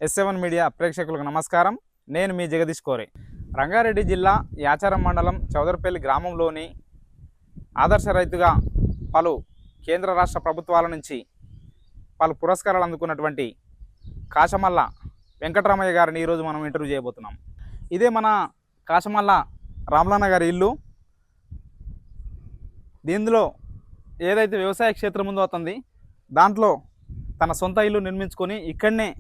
S7 media ప్రేక్షకులకు నమస్కారం. నేను మీ జగదీష్ కోరే. రంగారెడ్డి జిల్లా యాచారం మండలం చౌదరపల్లి గ్రామంలోని ఆదర్శ రైతుగా పలు కేంద్ర రాష్ట్ర ప్రభుత్వాల నుంచి పలు పురస్కారాలు అందుకున్నటువంటి కాశమల్ల వెంకటరామయ్య గారిని ఈరోజు మనం ఇంటర్వ్యూ చేయబోతున్నాం. ఇదే మన కాశమల్ల రామలన్న గారి ఇల్లు. దీనిలో ఏదైతే వ్యవసాయ క్షేత్రం ఉందో అతనిది, దాంట్లో తన సొంత ఇల్లు నిర్మించుకొని ఇక్కడనే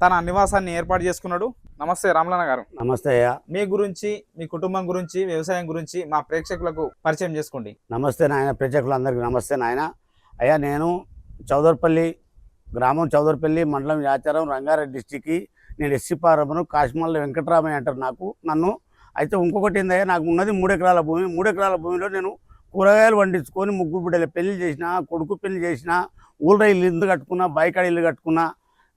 తన నివాసాన్ని ఏర్పాటు చేసుకున్నాడు. నమస్తే రామలన్న గారు. నమస్తే అయ్యా. మీ గురించి, మీ కుటుంబం గురించి, వ్యవసాయం గురించి మా ప్రేక్షకులకు పరిచయం చేసుకోండి. నమస్తే నాయన, ప్రేక్షకులందరికీ నమస్తే నాయన. అయ్యా, నేను చౌదరపల్లి గ్రామం, చౌదరపల్లి మండలం, యాచారం, రంగారెడ్డి డిస్టిక్కి నేను ఎస్సీపారమును కాశమల్ల వెంకటరామయ్య అంటారు నన్ను. అయితే ఇంకొకటి ఏందయ్యా, నాకు ఉన్నది 3 ఎకరాల భూమి. 3 ఎకరాల భూమిలో నేను కూరగాయలు పండించుకొని 3 బిడ్డల పెళ్లి చేసిన, కొడుకు పెళ్లి చేసిన, ఊళ్ళో ఇల్లు కట్టుకున్నా, బైకాడ ఇల్లు కట్టుకున్నా.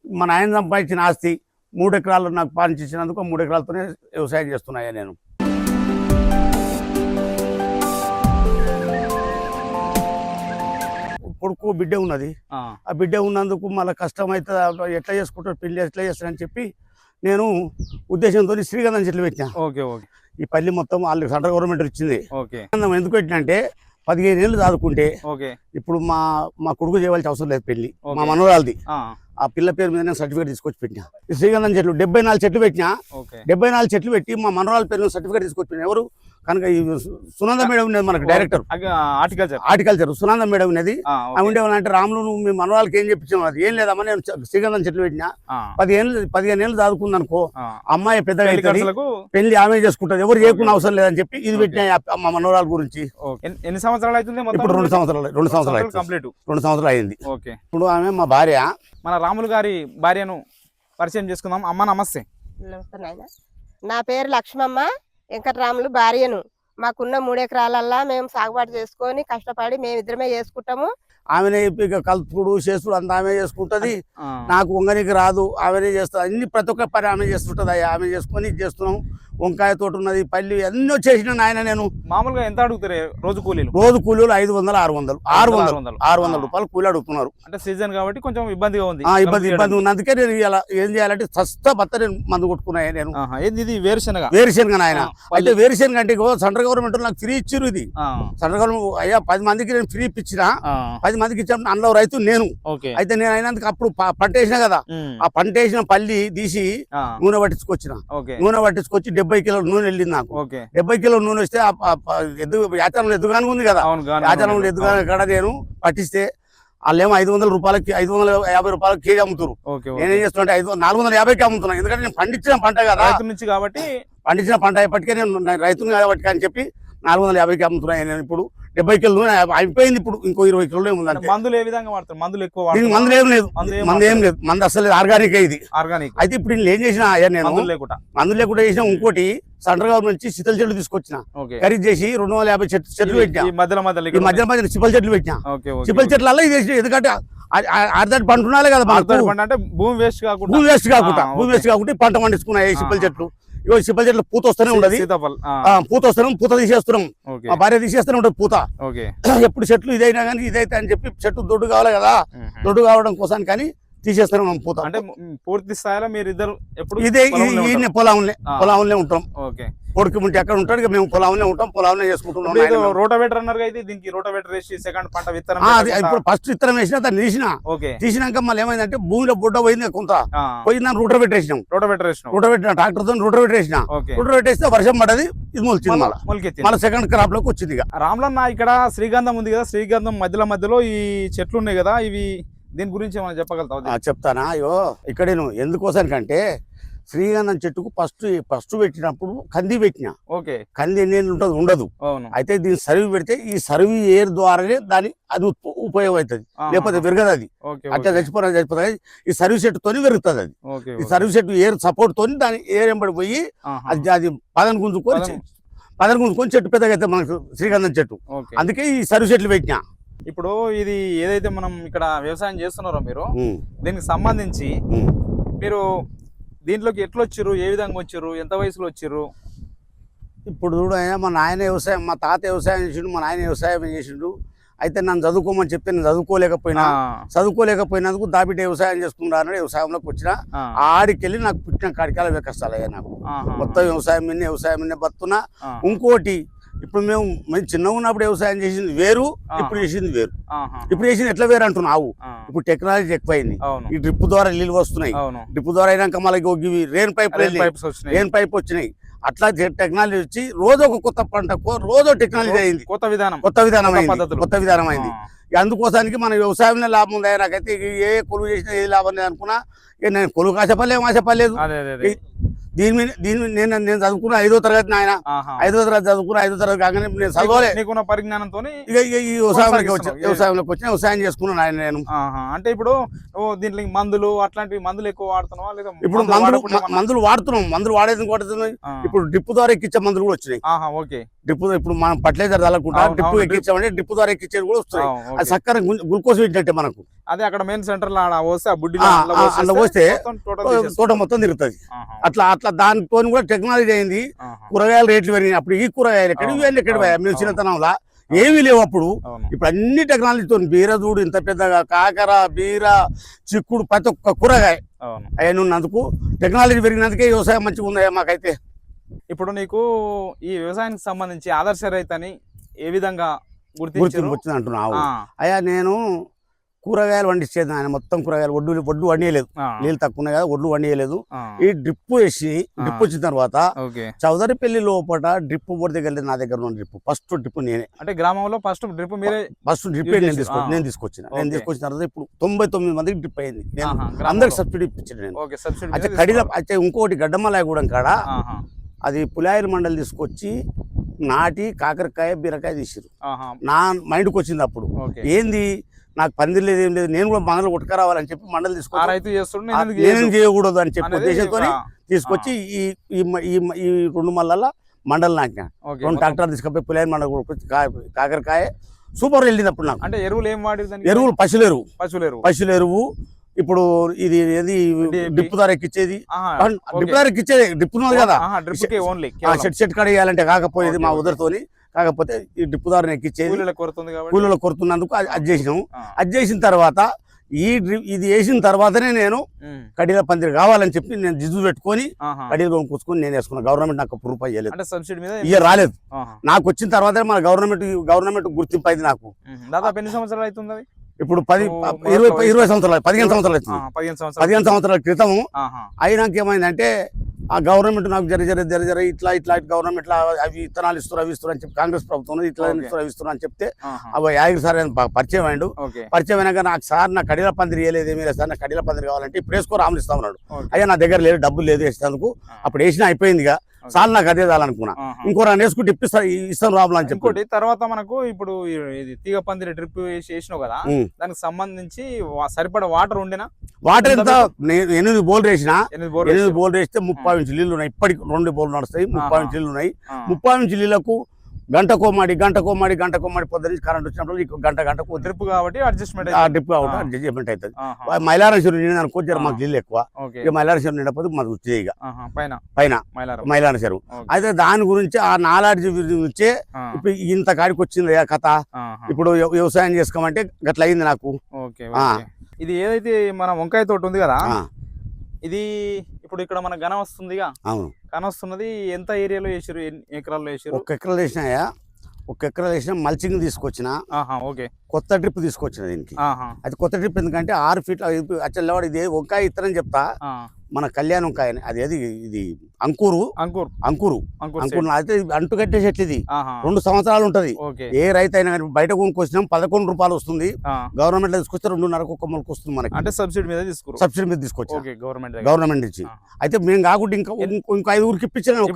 మా నాయన సంపాదించిన ఆస్తి 3 ఎకరాలు నాకు పాలించినందుకు 3 ఎకరాలతోనే వ్యవసాయం చేస్తున్నాయా నేను. కొడుకు బిడ్డ ఉన్నది. ఆ బిడ్డ ఉన్నందుకు మళ్ళీ కష్టం అవుతుంది, ఎట్లా చేసుకుంటారు పెళ్లి, ఎట్లా చేస్తారని చెప్పి నేను ఉద్దేశంతో శ్రీగంధం చెట్లు పెట్టినా. Okay okay. ఈ పల్లి మొత్తం వాళ్ళకి సెంట్రల్ గవర్నమెంట్ ఇచ్చింది. ఓకే. ఎందుకు పెట్టినంటే 15 ఏళ్ళు చదువుకుంటే ఇప్పుడు మా కొడుకు చేయవలసిన అవసరం లేదు పెళ్లి. మా మనవరాలది ఆ పిల్ల పేరు మీద నేను సర్టిఫికేట్ తీసుకొచ్చి పెట్టినా. శ్రీగంధం చెట్లు 74 చెట్లు పెట్టినా. 74 చెట్లు పెట్టి మా మనవరాల పేరు మీద సర్టిఫికేట్ తీసుకొచ్చి పెట్టినా. ఎవరు కనుక ఈ సునంద మేడం ఉన్నది మనకు డైరెక్టర్ హార్టికల్చర్ సునంద మేడం ఉన్నది. ఉండేవాళ్ళంటే రాములు నువ్వు మీ మనవరాలకి ఏం చెప్పించావు? అది ఏం లేదమ్మా, నేను శ్రీగంధం చెట్లు పెట్టినా. 15 ఏళ్ళు చదువుకుంది అనుకో, అమ్మాయి పెద్దగా పెళ్లి ఆమె చేసుకుంటది, ఎవరు చేయకుండా అవసరం లేదని చెప్పి ఇది పెట్టినా మా మనవరాల గురించి. ఎన్ని సంవత్సరాలు అవుతుంది? ఇప్పుడు 2 సంవత్సరాలు కంప్లీట్. 2 సంవత్సరాలు అయింది. ఇప్పుడు ఆమె మా భార్య. మన రాములు గారి భార్యను పరిచయం చేసుకుందాం. అమ్మ నమస్తే. నమస్తే నాయన. నా పేరు లక్ష్మమ్మ, వెంకటరాములు భార్యను. మాకున్న 3 ఎకరాలల్లా మేము సాగుబాటు చేసుకొని కష్టపడి మేమిద్దరమే చేసుకుంటాము. ఆమెనే ఇక కలుపుడు చేసుడు అంతా ఆమె చేసుకుంటది. నాకు వంగనికి రాదు, ఆమెనే చేస్తుంది. అన్ని ప్రతి ఒక్క పని ఆమె చేస్తుంటది. ఆమె చేసుకొని చేస్తున్నాం. వంకాయ తోట ఉన్నది, పల్లి అన్ని వచ్చేసిన నాయన. నేను మామూలుగా ఎంత అడుగుతారు రోజు కూలీలు? 500-600 రూపాయలు కూలీ అడుగుతున్నారు. అంటే సీజన్ కాబట్టి కొంచెం ఇబ్బందిగా ఉంది. ఇబ్బంది ఉంది. అందుకే నేను ఇలా ఏం చేయాలంటే సస్తా బత్త నేను మందు కొట్టుకున్నాయి. నేను ఇది వేరుశనగ నాయన. అయితే వేరుశనగ అంటే సెంట్రల్ గవర్నమెంట్ నాకు ఫ్రీ ఇచ్చిరు. ఇది సెంట్రల్ గవర్నమెంట్ అయ్యా 10 మందికి నేను ఫ్రీ ఇప్పించిన. 10 మందికి ఇచ్చిన అందులో రైతు నేను. అయితే నేను అయినందుకు అప్పుడు పంట వేసిన కదా, ఆ పంట వేసిన పల్లి తీసి నూనె పట్టించుకొచ్చిన. నూనె పట్టించుకొచ్చి 70 కిలోల నూనె వెళ్ళింది నాకు. 70 కిలోల నూనె వస్తే యాచరంలో ఎద్దుగానే ఉంది కదా, యాచరంలో ఎద్దుగానే కాడ నేను పట్టిస్తే వాళ్ళేమో 500 రూపాయలకి 550 రూపాయలకి కేజీ అమ్ముతారు. నేనేం చేస్తున్నా 450కి అమ్ముతున్నా. ఎందుకంటే నేను పండించిన పంట కదా కాబట్టి, పండించిన పంట అయ్యేపటికే నేను రైతుని కాబట్టి అని చెప్పి 450కి అమ్ముతున్నాయి. నేను ఇప్పుడు 70 కిలోలు అయిపోయింది. ఇప్పుడు ఇంకో 20 కిలోలు ఏముందంటే. మందులు ఏ విధంగా వాడతారు? మందులు ఎక్కువ మందులు ఏం లేదు, మందు అసలు ఆర్గానిక్. ఇది ఆర్గానిక్. అయితే ఇప్పుడు నేను ఏం చేసిన నేను మందులు లేకుండా చేసిన. ఇంకోటి సెంట్రల్ గవర్నమెంట్ నుంచి శీతల చెట్లు తీసుకొచ్చిన, ఖరీదు చేసి 250 చెట్లు పెట్టినా. మధ్య చిప్పల చెట్లు పెట్టినా. చిప్పల చెట్ల ఇది ఎందుకంటే అర్ధటి పంట ఉండాలి కదా, అంటే భూమి వేస్ట్ కాకుండా పంట పండించుకున్నాయి చిప్పల చెట్లు. ఇగో చిప్పల చెట్లు పూత వస్తూనే ఉండదు, పూత తీసేస్తున్నాం. మా భార్య తీసేస్తూనే ఉంటది పూత. ఎప్పుడు చెట్లు ఇదైనా కానీ ఇదైతే అని చెప్పి చెట్టు దొడ్డు కావాలి కదా, దొడ్డు కావడం కోసం కానీ తీసేస్తున్నాం పూత. అంటే పూర్తి స్థాయిలో మీరు ఇద్దరు ఇదే పొలంలో ఉంటాం. కొడుకు ఉంటే ఎక్కడ ఉంటాడు, మేము పొలంలో ఉంటాం, పొలంలో చేసుకుంటున్నాం. రోటోవేటర్ అన్నారు అయితే దీనికి రోటోవేటర్ వేసి సెకండ్ పంట విత్తనం ఇప్పుడు ఫస్ట్ విత్తనం వేసినా దాన్ని తీసినాక మళ్ళీ ఏమైందంటే భూమిలో బుడ్డ పోయింది కొంత పోయిందని రోటోవేటర్ వేసినాం. రోటోవేటర్ ట్రాక్టర్ తో రోటోవేటర్ వేసినా. రోటోవేటర్ వేస్తే వర్షం పడ్డది, ఇది మొలిచింది. మళ్ళీ సెకండ్ క్రాప్ లోకి వచ్చింది. రామలన్న ఇక్కడ శ్రీగంధం ఉంది కదా, శ్రీగంధం మధ్యలో ఈ చెట్లు ఉన్నాయి కదా, ఇవి దీని గురించి ఏమైనా చెప్పగలుగుతావా? చెప్తానా. అయ్యో ఇక్కడ నేను ఎందుకోసానికంటే శ్రీగంధం చెట్టుకు ఫస్ట్ పెట్టినప్పుడు కంది పెట్టినా. కంది ఎన్ని ఉంటుంది ఉండదు. అయితే దీన్ని సర్వీ పెడితే ఈ సర్వీ ఎయిర్ ద్వారానే అది ఉపయోగం అవుతుంది, లేకపోతే విరగదు. అది అట్లా చచ్చిపోతుంది. ఈ సర్వీ సెట్ తోని విరుగుతుంది. అది ఈ సర్వీ సెట్ ఎయిర్ సపోర్ట్ తోని దాని ఎయిర్ ఎంబడిపోయి అది పదను గుంజుకొని చెట్టు పెద్దగా అవుతుంది మనకు శ్రీగంధం చెట్టు. అందుకే ఈ సర్వీ సెట్లు పెట్టినా. ఇప్పుడు ఇది ఏదైతే మనం ఇక్కడ వ్యవసాయం చేస్తున్నారో మీరు, దీనికి సంబంధించి మీరు దీంట్లోకి ఎట్లా వచ్చారు, ఏ విధంగా వచ్చారు, ఎంత వయసులో వచ్చారు? ఇప్పుడు చూడ మా నాయన వ్యవసాయం, మా తాత వ్యవసాయం చేసిండు, మా నాయన వ్యవసాయం చేసిండు. అయితే నన్ను చదువుకోమని చెప్తే నేను చదువుకోలేకపోయినందుకు దాబిడ్డ వ్యవసాయం చేసుకున్నాను వ్యవసాయంలోకి వచ్చిన ఆడికి వెళ్ళి నాకు పుట్టిన కాడికాల వెక్కస్తాలయ్యా నాకు మొత్తం వ్యవసాయం మీద బతున్నా. ఇంకోటి ఇప్పుడు మేము చిన్నగా ఉన్నప్పుడు వ్యవసాయం చేసింది వేరు, ఇప్పుడు చేసింది వేరు. ఇప్పుడు చేసింది ఎట్లా వేరు అంటున్నావు. ఇప్పుడు టెక్నాలజీ ఎక్కువైంది, ఈ డ్రిప్ ద్వారా నీళ్ళు వస్తున్నాయి. డ్రిప్ ద్వారా అయినాక మళ్ళీ రెయిన్ పైప్ వచ్చినాయి. అట్లా టెక్నాలజీ వచ్చి రోజు ఒక కొత్త పంట, రోజు టెక్నాలజీ అయింది, కొత్త విధానం అయింది. అందుకోసానికి మన వ్యవసాయంలో లాభం ఉందా? నాకైతే ఏ కొలువు చేసినా ఏ లాభం లేదు అనుకున్నా. నేను కొలువు కాసేపలేదు. దీని మీద నేను చదువుకున్న 5వ తరగతి నాయన, 5వ తరగతి చదువుకున్న 5వ తరగతి కాగానే నేను చదవలే పరిజ్ఞానంతో ఈ వ్యవసాయంలోకి వచ్చి వ్యవసాయం చేసుకున్నాను ఆయన. నేను అంటే ఇప్పుడు దీంట్లో మందులు అట్లాంటివి మందులు ఎక్కువ వాడుతున్నావా లేదా? ఇప్పుడు మందులు వాడుతున్నాం. మందులు వాడుతున్నాయి. ఇప్పుడు డ్రిప్ ద్వారా ఎక్కించే మందులు కూడా వచ్చినాయి. డ్రిప్ ఇప్పుడు మనం ఫర్టిలైజర్ చల్లకుండా డ్రిప్ ఎక్కించామంటే డ్రిప్ ద్వారా ఎక్కించేది కూడా వస్తున్నాయి. అది చక్కగా గ్లూకోజ్ పెట్టినట్టే మనకు. అదే అక్కడ మెయిన్ సెంటర్ అట్లా పోస్తే తోట మొత్తం తిరుగుతుంది. అట్లా దానితో కూడా టెక్నాలజీ అయింది. కూరగాయల రేట్లు పెరిగినాయి. అప్పుడు ఈ కూరగాయలు ఎక్కడ మేము చిన్నతనంలో ఏమీ లేవు అప్పుడు. ఇప్పుడు అన్ని టెక్నాలజీతో బీరదూడు ఇంత పెద్దగా, కాకర, బీర, చిక్కుడు, ప్రతి ఒక్క కూరగాయ అవన్నీ ఉన్నందుకు టెక్నాలజీ పెరిగినందుకే వ్యవసాయం మంచిగా ఉందయ్యా మాకైతే. ఇప్పుడు నీకు ఈ వ్యవసాయానికి సంబంధించి ఆదర్శ రైతని ఏ విధంగా గుర్తించి వచ్చింది అంటున్నావు? అయ్యా నేను కూరగాయలు వండిచ్చేది ఆయన. మొత్తం కూరగాయలు ఒడ్డు వండియలేదు, నీళ్ళు తక్కువ ఉన్నాయి కదా, ఒడ్లు వండియలేదు. ఈ డ్రిప్ వచ్చిన తర్వాత చౌదరిపల్లి లోపల డ్రిప్ బోర్డు దగ్గర నా దగ్గర ఉన్న డ్రిప్ ఫస్ట్ డ్రిప్ నేనే. అంటే గ్రామంలో ఫస్ట్ డ్రిప్ నేను తీసుకొచ్చిన తర్వాత ఇప్పుడు 99 మందికి డ్రిప్ అయింది. నేను అందరికి సబ్సిడీ ఇప్పించాను నేను. అయితే కడిలో అయితే ఇంకోటి గడ్డమలాయగూడెం కాడ అది పులాయిల మండలి తీసుకొచ్చి నాటి కాకరకాయ, బీరకాయ తీసిరు. నా మైండ్కి వచ్చింది అప్పుడు, ఏంది నాకు పందిరి లేదు, ఏం లేదు, నేను కూడా మండలి కొట్టుకురావాలని చెప్పి మండలి తీసుకొచ్చి నేనేం చేయకూడదు అని చెప్పి ఉద్దేశంతో తీసుకొచ్చి ఈ 2 మళ్ళా మండలి నాటినా. 2 ట్రాక్టర్లు తీసుకపోయి పులాయిల మండలి కొట్టుకొచ్చి కాకరకాయ సూపర్ వెళ్ళింది అప్పుడు నాకు. అంటే ఎరువులు ఏం వాడి? ఎరువులు పశువుల ఎరువు. ఇప్పుడు ఇది ఏది డ్రిప్ ద్వారా ఎక్కించేది, డ్రిప్ ఉన్నది కదా, షెట్ కాడ వేయాలంటే కాకపోయేది మా ఉదరతోని. కాకపోతే ఈ డ్రిప్ ద్వారా ఎక్కించేది కూలీల కొడుతున్నందుకు అది చేసినాము. అది చేసిన తర్వాత ఇది వేసిన తర్వాతనే నేను కడీల పందిరి కావాలని చెప్పి నేను జిజు పెట్టుకొని కడీలు కొనుక్కొచ్చుకొని నేను వేసుకున్నాను. గవర్నమెంట్ నాకు ₹1 ఇవ్వలేదు, రాలేదు. నాకు వచ్చిన తర్వాత మన గవర్నమెంట్ గుర్తింపు అయింది నాకు. దాదాపు ఎన్ని సంవత్సరాలు అవుతుంది? ఇప్పుడు 20 సంవత్సరాలు 15 సంవత్సరాలు అవుతుంది. 15 సంవత్సరాల క్రితం అయినాక ఏమైందంటే ఆ గవర్నమెంట్ నాకు జర ఇట్లా గవర్నమెంట్ అవి విత్తనాలు ఇస్తారు అని చెప్పి కాంగ్రెస్ ప్రభుత్వం ఇట్లా ఇస్తారు అని చెప్తే అవి యాగిరి సార్ పరిచయం అయ్యాడు. పరిచయం అయినాక నాకు సార్ నా కడీల పందిరి వేయలేదు, ఏమీ లేదు సార్, నాకు కడీల పందిరి కావాలంటే ఇప్పుడు వేసుకో రాములు ఇస్తా ఉన్నాడు. అయ్యా నా దగ్గర లేదు, డబ్బులు లేదు వేసేందుకు. అప్పుడు వేసినా అయిపోయింది ఇక, సార్ నాకు అదే చాలనుకున్నా. ఇంకో రాని వేసుకుంటే ఇస్తాను రాములు అని చెప్పి. తర్వాత మనకు ఇప్పుడు ఇది తీగ పందిరి డ్రిప్ వేసినావు కదా, దానికి సంబంధించి సరిపడ వాటర్ ఉండేనా? వాటర్ ఎంత 8 బోర్లు వేసినా, 8 బోర్లు వేస్తే 30 ఇంచు నీళ్లు ఉన్నాయి. ఇప్పటికి 2 బోర్లు నడుస్తాయి, 30 ఇంచు నీళ్లు ఉన్నాయి. 30 ఇంచు నీళ్లకు గంటకో మాడి పొద్దున్న కరెంట్ వచ్చినప్పుడు గంటకు డ్రిప్ కాబట్టి అడ్జస్ట్మెంట్ అవుతుంది. మైలారేశ్వరం నిండి అనుకో మాకు నీళ్ళు ఎక్కువ, ఇక మైలారేశ్వరం నిండపోతే మాకు వచ్చేది ఇక పైన మైలారేశ్వరం. అయితే దాని గురించి ఆ నాలెడ్జ్ గురించే ఇప్పుడు ఇంత కాడికి వచ్చింది కథ. ఇప్పుడు వ్యవసాయం చేసుకోమంటే గట్ల అయింది నాకు. ఇది ఏదైతే మన వంకాయ తోట ఉంది కదా, ఇది ఇప్పుడు ఇక్కడ మన గన వస్తుందిగా, గన వస్తున్నది ఎంత ఏరియాలో వేసారు? ఎన్ని ఎకరాల్లో వేసారు? 1 ఎకరాలు వేసినాయా? 1 ఎకరాలు వేసిన మల్చింగ్ తీసుకొచ్చిన, కొత్త డ్రిప్ తీసుకొచ్చిన దీనికి. అది కొత్త డ్రిప్ ఎందుకంటే 6 ఫీట్ల అచ్చలవాడు ఇది వంకాయ ఇత్తనం చెప్తా, మన కళ్యాణ్ వంకాయ అది ఇది అంకూరు అయితే అంటు కట్టే చెట్లు. ఇది 2 సంవత్సరాలు ఉంటది. ఏ రైతు అయినా కానీ బయట కొనుక్కొచ్చినాం ₹11 వస్తుంది, గవర్నమెంట్ లో తీసుకొస్తే 2.5 కొమ్మలకు వస్తుంది మనకి. అంటే సబ్సిడీ మీద తీసుకొచ్చి గవర్నమెంట్ ఇచ్చి. అయితే మేము కాకుండా ఇంకా 5 ఇప్పించాను.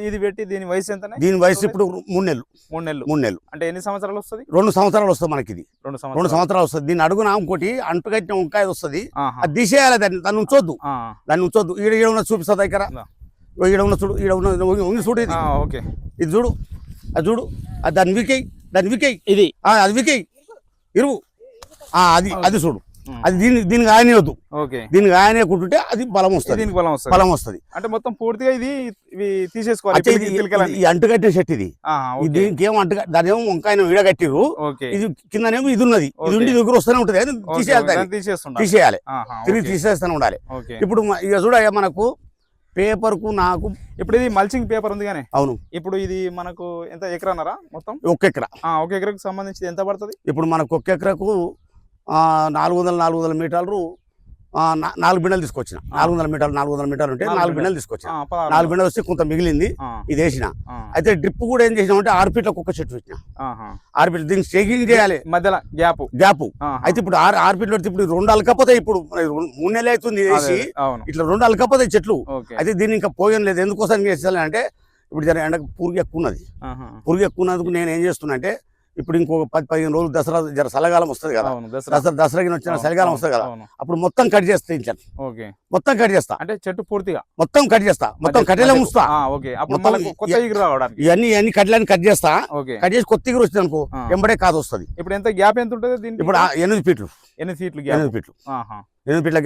ఇది పెట్టి దీని వయసు ఎంత? దీని వయసు ఇప్పుడు 3 నెలలు. అంటే ఎన్ని సంవత్సరాలు వస్తుంది? 2 సంవత్సరాలు వస్తుంది మనకి. ఇది 2 సంవత్సరాలు వస్తుంది. దీన్ని అడుగున ఇంకోటి అంటు కట్టిన వంకాయ వస్తుంది, అది తీసేయాలి. దాన్ని ఉంచొద్దు. ఈడ ఉన్న చూపిస్తా దగ్గర ఈడ ఉన్న చూడు, చూడు ఇది చూడు, అది చూడు, దాన్ని వికేయి ఇది అది వికేయి ఇరువు అది చూడు, అది దీనికి ఆయనేవద్దు, ఓకే దీనికి ఆయనే కుట్టుంటే అది బలం వస్తుంది, దీనికి బలం వస్తుంది. బలం వస్తుంది. అంటే మొత్తం పూర్తిగా ఇది ఇవి తీసేసుకోవాలి. అంటే ఈ అంటుకట్టే చెట్టు ఇది, దీనికి ఏమో దాని ఏమో వంకాయ విడగట్టిరు, ఇది కిందనేమో ఇది ఉన్నది, ఇది ఉండి దగ్గర వస్తూనే ఉంటది, తీసేయాలి, తిరిగి తీసేస్తూనే ఉండాలి. ఇప్పుడు ఇక చూడ మనకు పేపర్ కు నాకు ఇప్పుడు ఇది మల్చింగ్ పేపర్ ఉంది కానీ. అవును. ఇప్పుడు ఇది మనకు ఎంత ఎకరానరా మొత్తం? 1 ఎకరా. 1 ఎకరాకు సంబంధించి ఎంత పడుతుంది? ఇప్పుడు మనకు 1 ఎకరాకు 400 మీటర్లు 4 బిండలు తీసుకొచ్చిన. 400 మీటర్లు ఉంటే 4 బిండలు తీసుకొచ్చిన. 4 బిండలు వస్తే కొంత మిగిలింది, ఇది వేసిన. అయితే డ్రిప్ కూడా ఏం చేసినామంటే 6 ఫీట్లకు ఒక చెట్టు పెట్టిన. 6 ఫీట్లు దీనికి స్టేకింగ్ చేయాలి, మధ్యలో గ్యాప్. అయితే ఇప్పుడు 6 ఫీట్లు ఇప్పుడు 2 అలకపోతే, ఇప్పుడు 3 నెలలు అవుతుంది వేసి, ఇట్లా 2 అలకపోతే చెట్లు. అయితే దీన్ని ఇంకా పోయం లేదు. ఎందుకోసం చేస్తానంటే ఇప్పుడు జర ఎండకు పురుగు ఎక్కువ ఉన్నది. పురుగు ఎక్కువ ఉన్నందుకు నేను ఏం చేస్తున్నా అంటే, ఇప్పుడు ఇంకొక 10-15 రోజులు దసరా జర చలికాలం వస్తుంది కదా, దసరాకి వచ్చిన చలికాలం వస్తుంది కదా, అప్పుడు మొత్తం కట్ చేస్తా, ఇంట్లో మొత్తం కట్ చేస్తా. అంటే చెట్టు పూర్తిగా మొత్తం కట్ చేస్తా, మొత్తం కట్టెలా ఉంచుతా. ఇవన్నీ కట్టెలని కట్ చేస్తా, కట్ చేసి కొత్త ఎగురు వచ్చింది అనుకో, ఎంబడే కాదు వస్తుంది. ఇప్పుడు ఎంత గ్యాప్ ఎంత ఉంటుంది? ఇప్పుడు 8 ఫీట్లు. 8 ఫీట్ల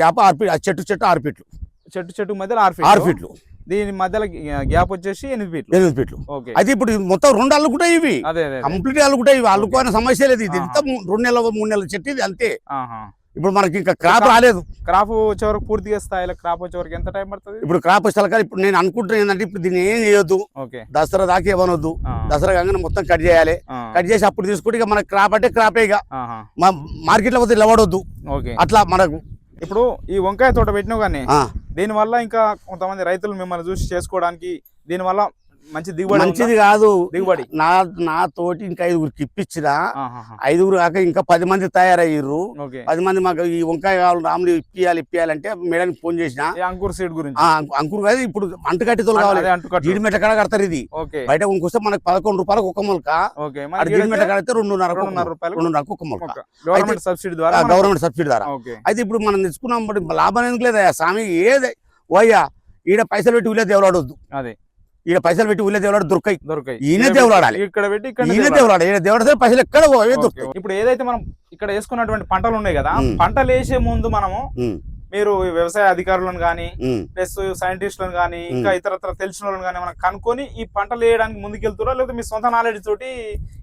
గ్యాప్, 6 ఫీట్లు. చెట్టు 6 ఫీట్లు, చెట్టు మధ్యలో 6 ఫీట్లు. దీని మధ్యలో గ్యాప్ వచ్చేసి 8 ఫీట్లు. అయితే ఇప్పుడు మొత్తం 2 అల్లుకుంటాయి, ఇవి కంప్లీట్ అల్లుకుంటాయి. ఇవి అల్లుకోని సమస్య లేదు. ఇది ఎంత 2 నెలలు 3 నెలల చెట్టు ఇది, అంతే. ఇప్పుడు మనకి ఇంకా క్రాప్ రాలేదు. క్రాప్ వచ్చే వరకు పూర్తిగా స్థాయిలో క్రాప్ వచ్చే వరకు ఎంత టైం పడుతుంది? ఇప్పుడు క్రాప్ వచ్చే కానీ ఇప్పుడు నేను అనుకుంటున్నాను ఏంటంటే, ఇప్పుడు దీన్ని ఏం చేయొద్దు, దసరా దాకా ఇవ్వనొద్దు. దసరా కాగానే మొత్తం కట్ చేయాలి. కట్ చేసి అప్పుడు తీసుకుంటే ఇక మనకి క్రాప్ అంటే క్రాపే, ఇక మార్కెట్ లో పోతే నిలబడొద్దు అట్లా మనకు. ఇప్పుడు ఈ వంకాయ తోట పెట్టినావు కానీ, దీనివల్ల ఇంకా కొంతమంది రైతులు మిమ్మల్ని చూసి చేసుకోవడానికి దీనివల్ల మంచి దిగుబడి? మంచిది కాదు దిగుబడి. నా తోటి ఇంకా 5గురికి ఇప్పించినా, 5గురు కాక ఇంకా 10 మంది తయారయ్యారు. 10 మంది మాకు ఈ వంకాయ కావాలి రాములు ఇప్పియాలంటే మేడానికి ఫోన్ చేసిన. అంకుర్ సీడ్ గురించి? అంకుర్ కాదు, ఇప్పుడు అంటుకట్టితో కావాలి. జీడిమెట్ల కాడ కడతారు. ఇది బయట ఇంకొస్తే మనకు 11 రూపాయలకు ఒక మొలక, జీడిమెట్ల కడితే 2.5 రూపాయలకు ఒక మొలక, గవర్నమెంట్ సబ్సిడీ ద్వారా. అయితే ఇప్పుడు మనం తెచ్చుకున్నాం, లాభం ఎందుకు లేదా స్వామి? ఏదే ఓయ్యా, ఈడ పైసలు పెట్టి ఊళ్ళో దేవులాడొద్దు. అదే ఈడ పైసలు పెట్టి ఊళ్ళో దేవులాడు దొరకాయి. ఈయన దేవులాడాలి, ఇక్కడ పెట్టి ఈయన దేవులాడాలి. ఈయన దేవుడితే పైసలు ఎక్కడ దొరుకుతాయి. ఇప్పుడు ఏదైతే మనం ఇక్కడ వేసుకున్నటువంటి పంటలు ఉన్నాయి కదా, పంటలు వేసే ముందు మనము మీరు వ్యవసాయ అధికారులను గానీ, ప్లస్ సైంటిస్టులను గానీ, ఇంకా ఇతరత్ర తెలిసిన వాళ్ళని గానీ మనం కనుక్కొని ఈ పంటలు వేయడానికి ముందుకెళ్తారా, లేకపోతే మీ సొంత నాలెడ్జ్ తోటి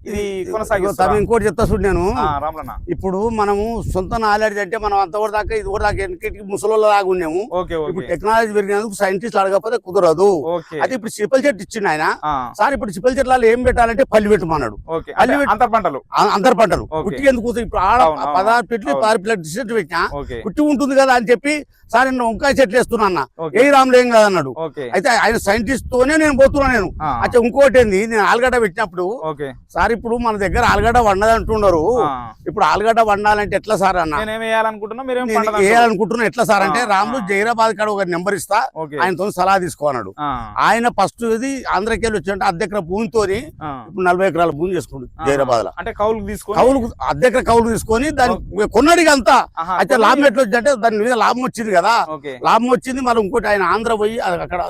ఇది కొనసాగిస్తారా? ఇంకోటి చెప్తా చూడు నేను రామలన్న, ఇప్పుడు మనము సొంత నాలెడ్జ్ అంటే మనం అంతవరకు దాకా ఇది కూడా దాకా ముసలోళ్ళ లాగా ఉన్నాము. ఇప్పుడు టెక్నాలజీ పెరిగినందుకు సైంటిస్ట్ అడగకపోతే కుదరదు. అయితే ఇప్పుడు చిప్పల చెట్టు ఇచ్చిండు ఆయన సార్. ఇప్పుడు చిప్పల చెట్లలో ఏం పెట్టాలంటే పల్లి పెట్టమన్నాడు. అంతర్ పంటలు కుట్టి ఎందుకు? ఇప్పుడు 16 ఫీట్లు 6 ఫీట్ల డిస్టెన్స్ పెట్టినా కుట్టి ఉంటుంది కదా అని చెప్పి సార్ నేను వంకాయ చెట్లు వేస్తున్నా, ఏ రాములు ఏం కాదన్నాడు. అయితే ఆయన సైంటిస్ట్ తోనే నేను పోతున్నా. నేను అచ్చా ఇంకోటి ఏంది, నేను ఆలుగడ్డ పెట్టినప్పుడు సార్ ఇప్పుడు మన దగ్గర ఆలుగడ్డ వండదు అంటున్నారు. ఇప్పుడు ఆలుగడ్డ వండాలంటే ఎట్లా సార్ అన్న? వేయాలనుకుంటున్నా. ఎట్లా సార్ అంటే, రాములు జైరాబాద్ కాడ ఒక నెంబర్ ఇస్తా, ఆయనతో సలహా తీసుకోన్నాడు. ఆయన ఫస్ట్ ఇది ఆంధ్రకేళ్ళు వచ్చి అర్ధ ఎకరా భూమితో ఇప్పుడు 40 ఎకరాల భూమి చేసుకుంటు జైరాబాద్ లో. అంటే కౌలు అర్ధ ఎకరా కౌలు తీసుకొని దాన్ని కొన్నాడు అంతా. అయితే లాభం ఎట్లా వచ్చిందంటే దాని మీద లాభం వచ్చింది కదా, లాభం వచ్చింది. మరి ఇంకోటి ఆయన ఆంధ్ర పోయి అక్కడ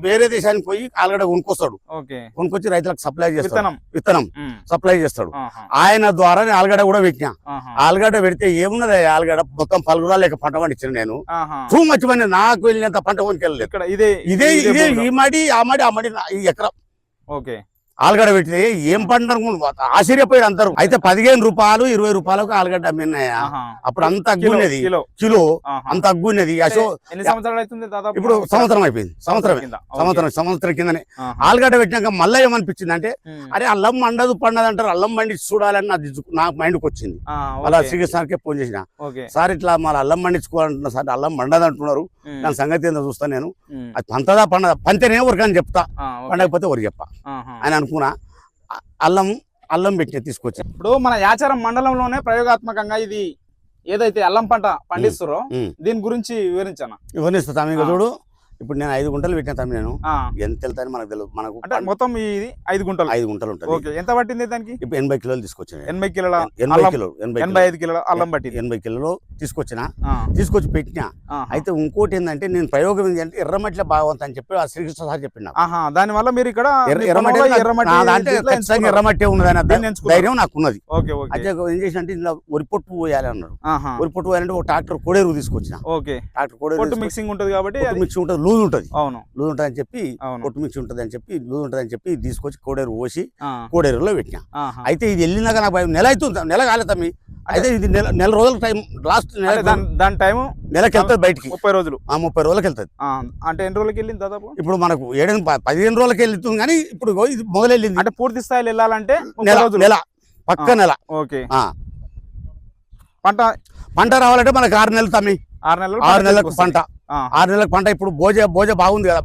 వేరే దేశానికి పోయి ఆలుగడ్డ కొనుక్కొస్తాడు. కొనుక్కొచ్చి రైతులకు సప్లై చేస్తాడు, విత్తనం సప్లై చేస్తాడు. ఆయన ద్వారా ఆలుగడ్డ కూడా పెట్టినా. ఆలుగడ్డ పెడితే ఏమున్నది, ఆలుగడ్డ మొత్తం పలుగురా లేక పంట పండించిన నేను టూ మచ్ పని. నాకు వెళ్ళినంత పంట కొనుకెళ్ళలేదు. ఇదే ఈ మడి ఆ మడి ఈ ఎకరం ఆలుగడ్డ పెట్టితే ఏం పంట ఆశ్చర్యపోయారు అందరూ. అయితే 15 రూపాయలు 20 రూపాయలకు ఆలుగడ్డ అమ్మినాయా. అప్పుడు అంత అగ్గున్నది, కిలో అంత అగ్గున్నది. ఇప్పుడు సంవత్సరం అయిపోయింది. సంవత్సరం కిందనే ఆలుగడ్డ పెట్టినాక మళ్ళీ ఏమనిపించింది అంటే, అరే అల్లం మండదు పండదు అంటారు, అల్లం పండి చూడాలని నాకు మైండ్కి వచ్చింది. అలా శ్రీకృష్ణ సార్కే ఫోన్ చేసిన, సార్ ఇట్లా మళ్ళీ అల్లం పండించుకోవాలంటున్నా సార్, అల్లం మండదు అంటున్నారు, దాని సంగతి ఏందో చూస్తా నేను. అది పంతదా పండదా పంతేనే ఎవరికని చెప్తా, పండకపోతే ఎవరికి చెప్పా అని అనుకున్నా. అల్లం పెట్టి తీసుకొచ్చా. ఇప్పుడు మన యాచారం మండలంలోనే ప్రయోగాత్మకంగా ఇది ఏదైతే అల్లం పంట పండిస్తారో దీని గురించి వివరించాను. వివరిస్తా చూడు. ఇప్పుడు నేను 5 గుంటలు పెట్టిన తమ్మి నేను ఆ, ఎంత వెళ్తాయని మనకు తెలియదు. మనకు అంటే మొత్తం ఇది 5 గుంటలు. 5 గుంటలు ఉంటుంది. ఓకే, ఎంత పట్టింది దానికి? ఇప్పుడు 80 కిలోలు తీసుకొచ్చిన. 80 కిలోల 80 అల్లం, కిలోలు 85 కిలోల అల్లం పట్టింది. 80 కిలోలు తీసుకొచ్చిన, ఆ, తీసుకొచ్చి పెట్టినా. ఆహా. అయితే ఇంకోటి ఏంటంటే నేను ప్రయోగం ఏంటంటే ఎర్రమట్టిలో బాగుంది అని చెప్పి ఆ శ్రీకృష్ణ సార్ చెప్పిన నాకు. ఆహా, దాని వల్ల మీరు ఇక్కడ ఎర్రమట్టి మీ పొలంలో నా దాంట్లో దీంట్లో ఖచ్చితంగా ఎంచుకున్నారు. ఎర్రమట్టి ఉన్నదని దీన్ని ఎంచుకున్నారు. ధైర్యం నాకు ఉన్నది. Okay okay. అయితే ఏం చేసిన అంటే ఇందులో వరి పొట్టు పోయాలి అన్నారు. ఆహా, వరి పొట్టు పోయాలంటే ఒక ట్రాక్టర్ కోడేరు తీసుకొచ్చిన. ఓకే. ట్రాక్టర్ కోడేరు పొట్టు మిక్సింగ్ ఉంటది కాబట్టి అది- మిక్స్ ఉంటుంది, లూజ్ ఉంటుంది, అవును లూజ్ ఉంటుంది అని చెప్పి అవును. పొట్టు మిక్స్ ఉంటుంది అని చెప్పి లూజ్ ఉంటుంది అని చెప్పి తీసుకొచ్చి కోడేరు పోసి ఆ, కోడేరులో పెట్టినా. ఆహా. అయితే ఇది వెళ్ళినాక నాకు భయం, నెల అవుతుంది, నెల కాలేదు తమ్మి. అయితే ఇది నెల రోజుల టైం, లాస్ట్ అంటే దాని టైం నెలకి వెళ్తుంది బయటికి. 30 రోజులు. 30 రోజులకి వెళ్తుంది. ఆ, అంటే ఎన్ని రోజులకి వెళ్ళింది దాదాపు? ఇప్పుడు మనకు 15 రోజులకి వెళ్తుంది, కానీ ఇప్పుడు ఇది మొదలెళ్ళింది. అంటే పూర్తి స్థాయిలో వెళ్ళాలంటే 30 నెల రోజులు. నెల పక్క నెల. ఓకే. ఆ, పంట పంట రావాలంటే మనకు 6 నెలలు తమ్మి. 6 నెలలు 6 నెలలకు పంట. ఆ, 6 నెలలకు పంట. ఇప్పుడు భోజ బాగుంది కదా,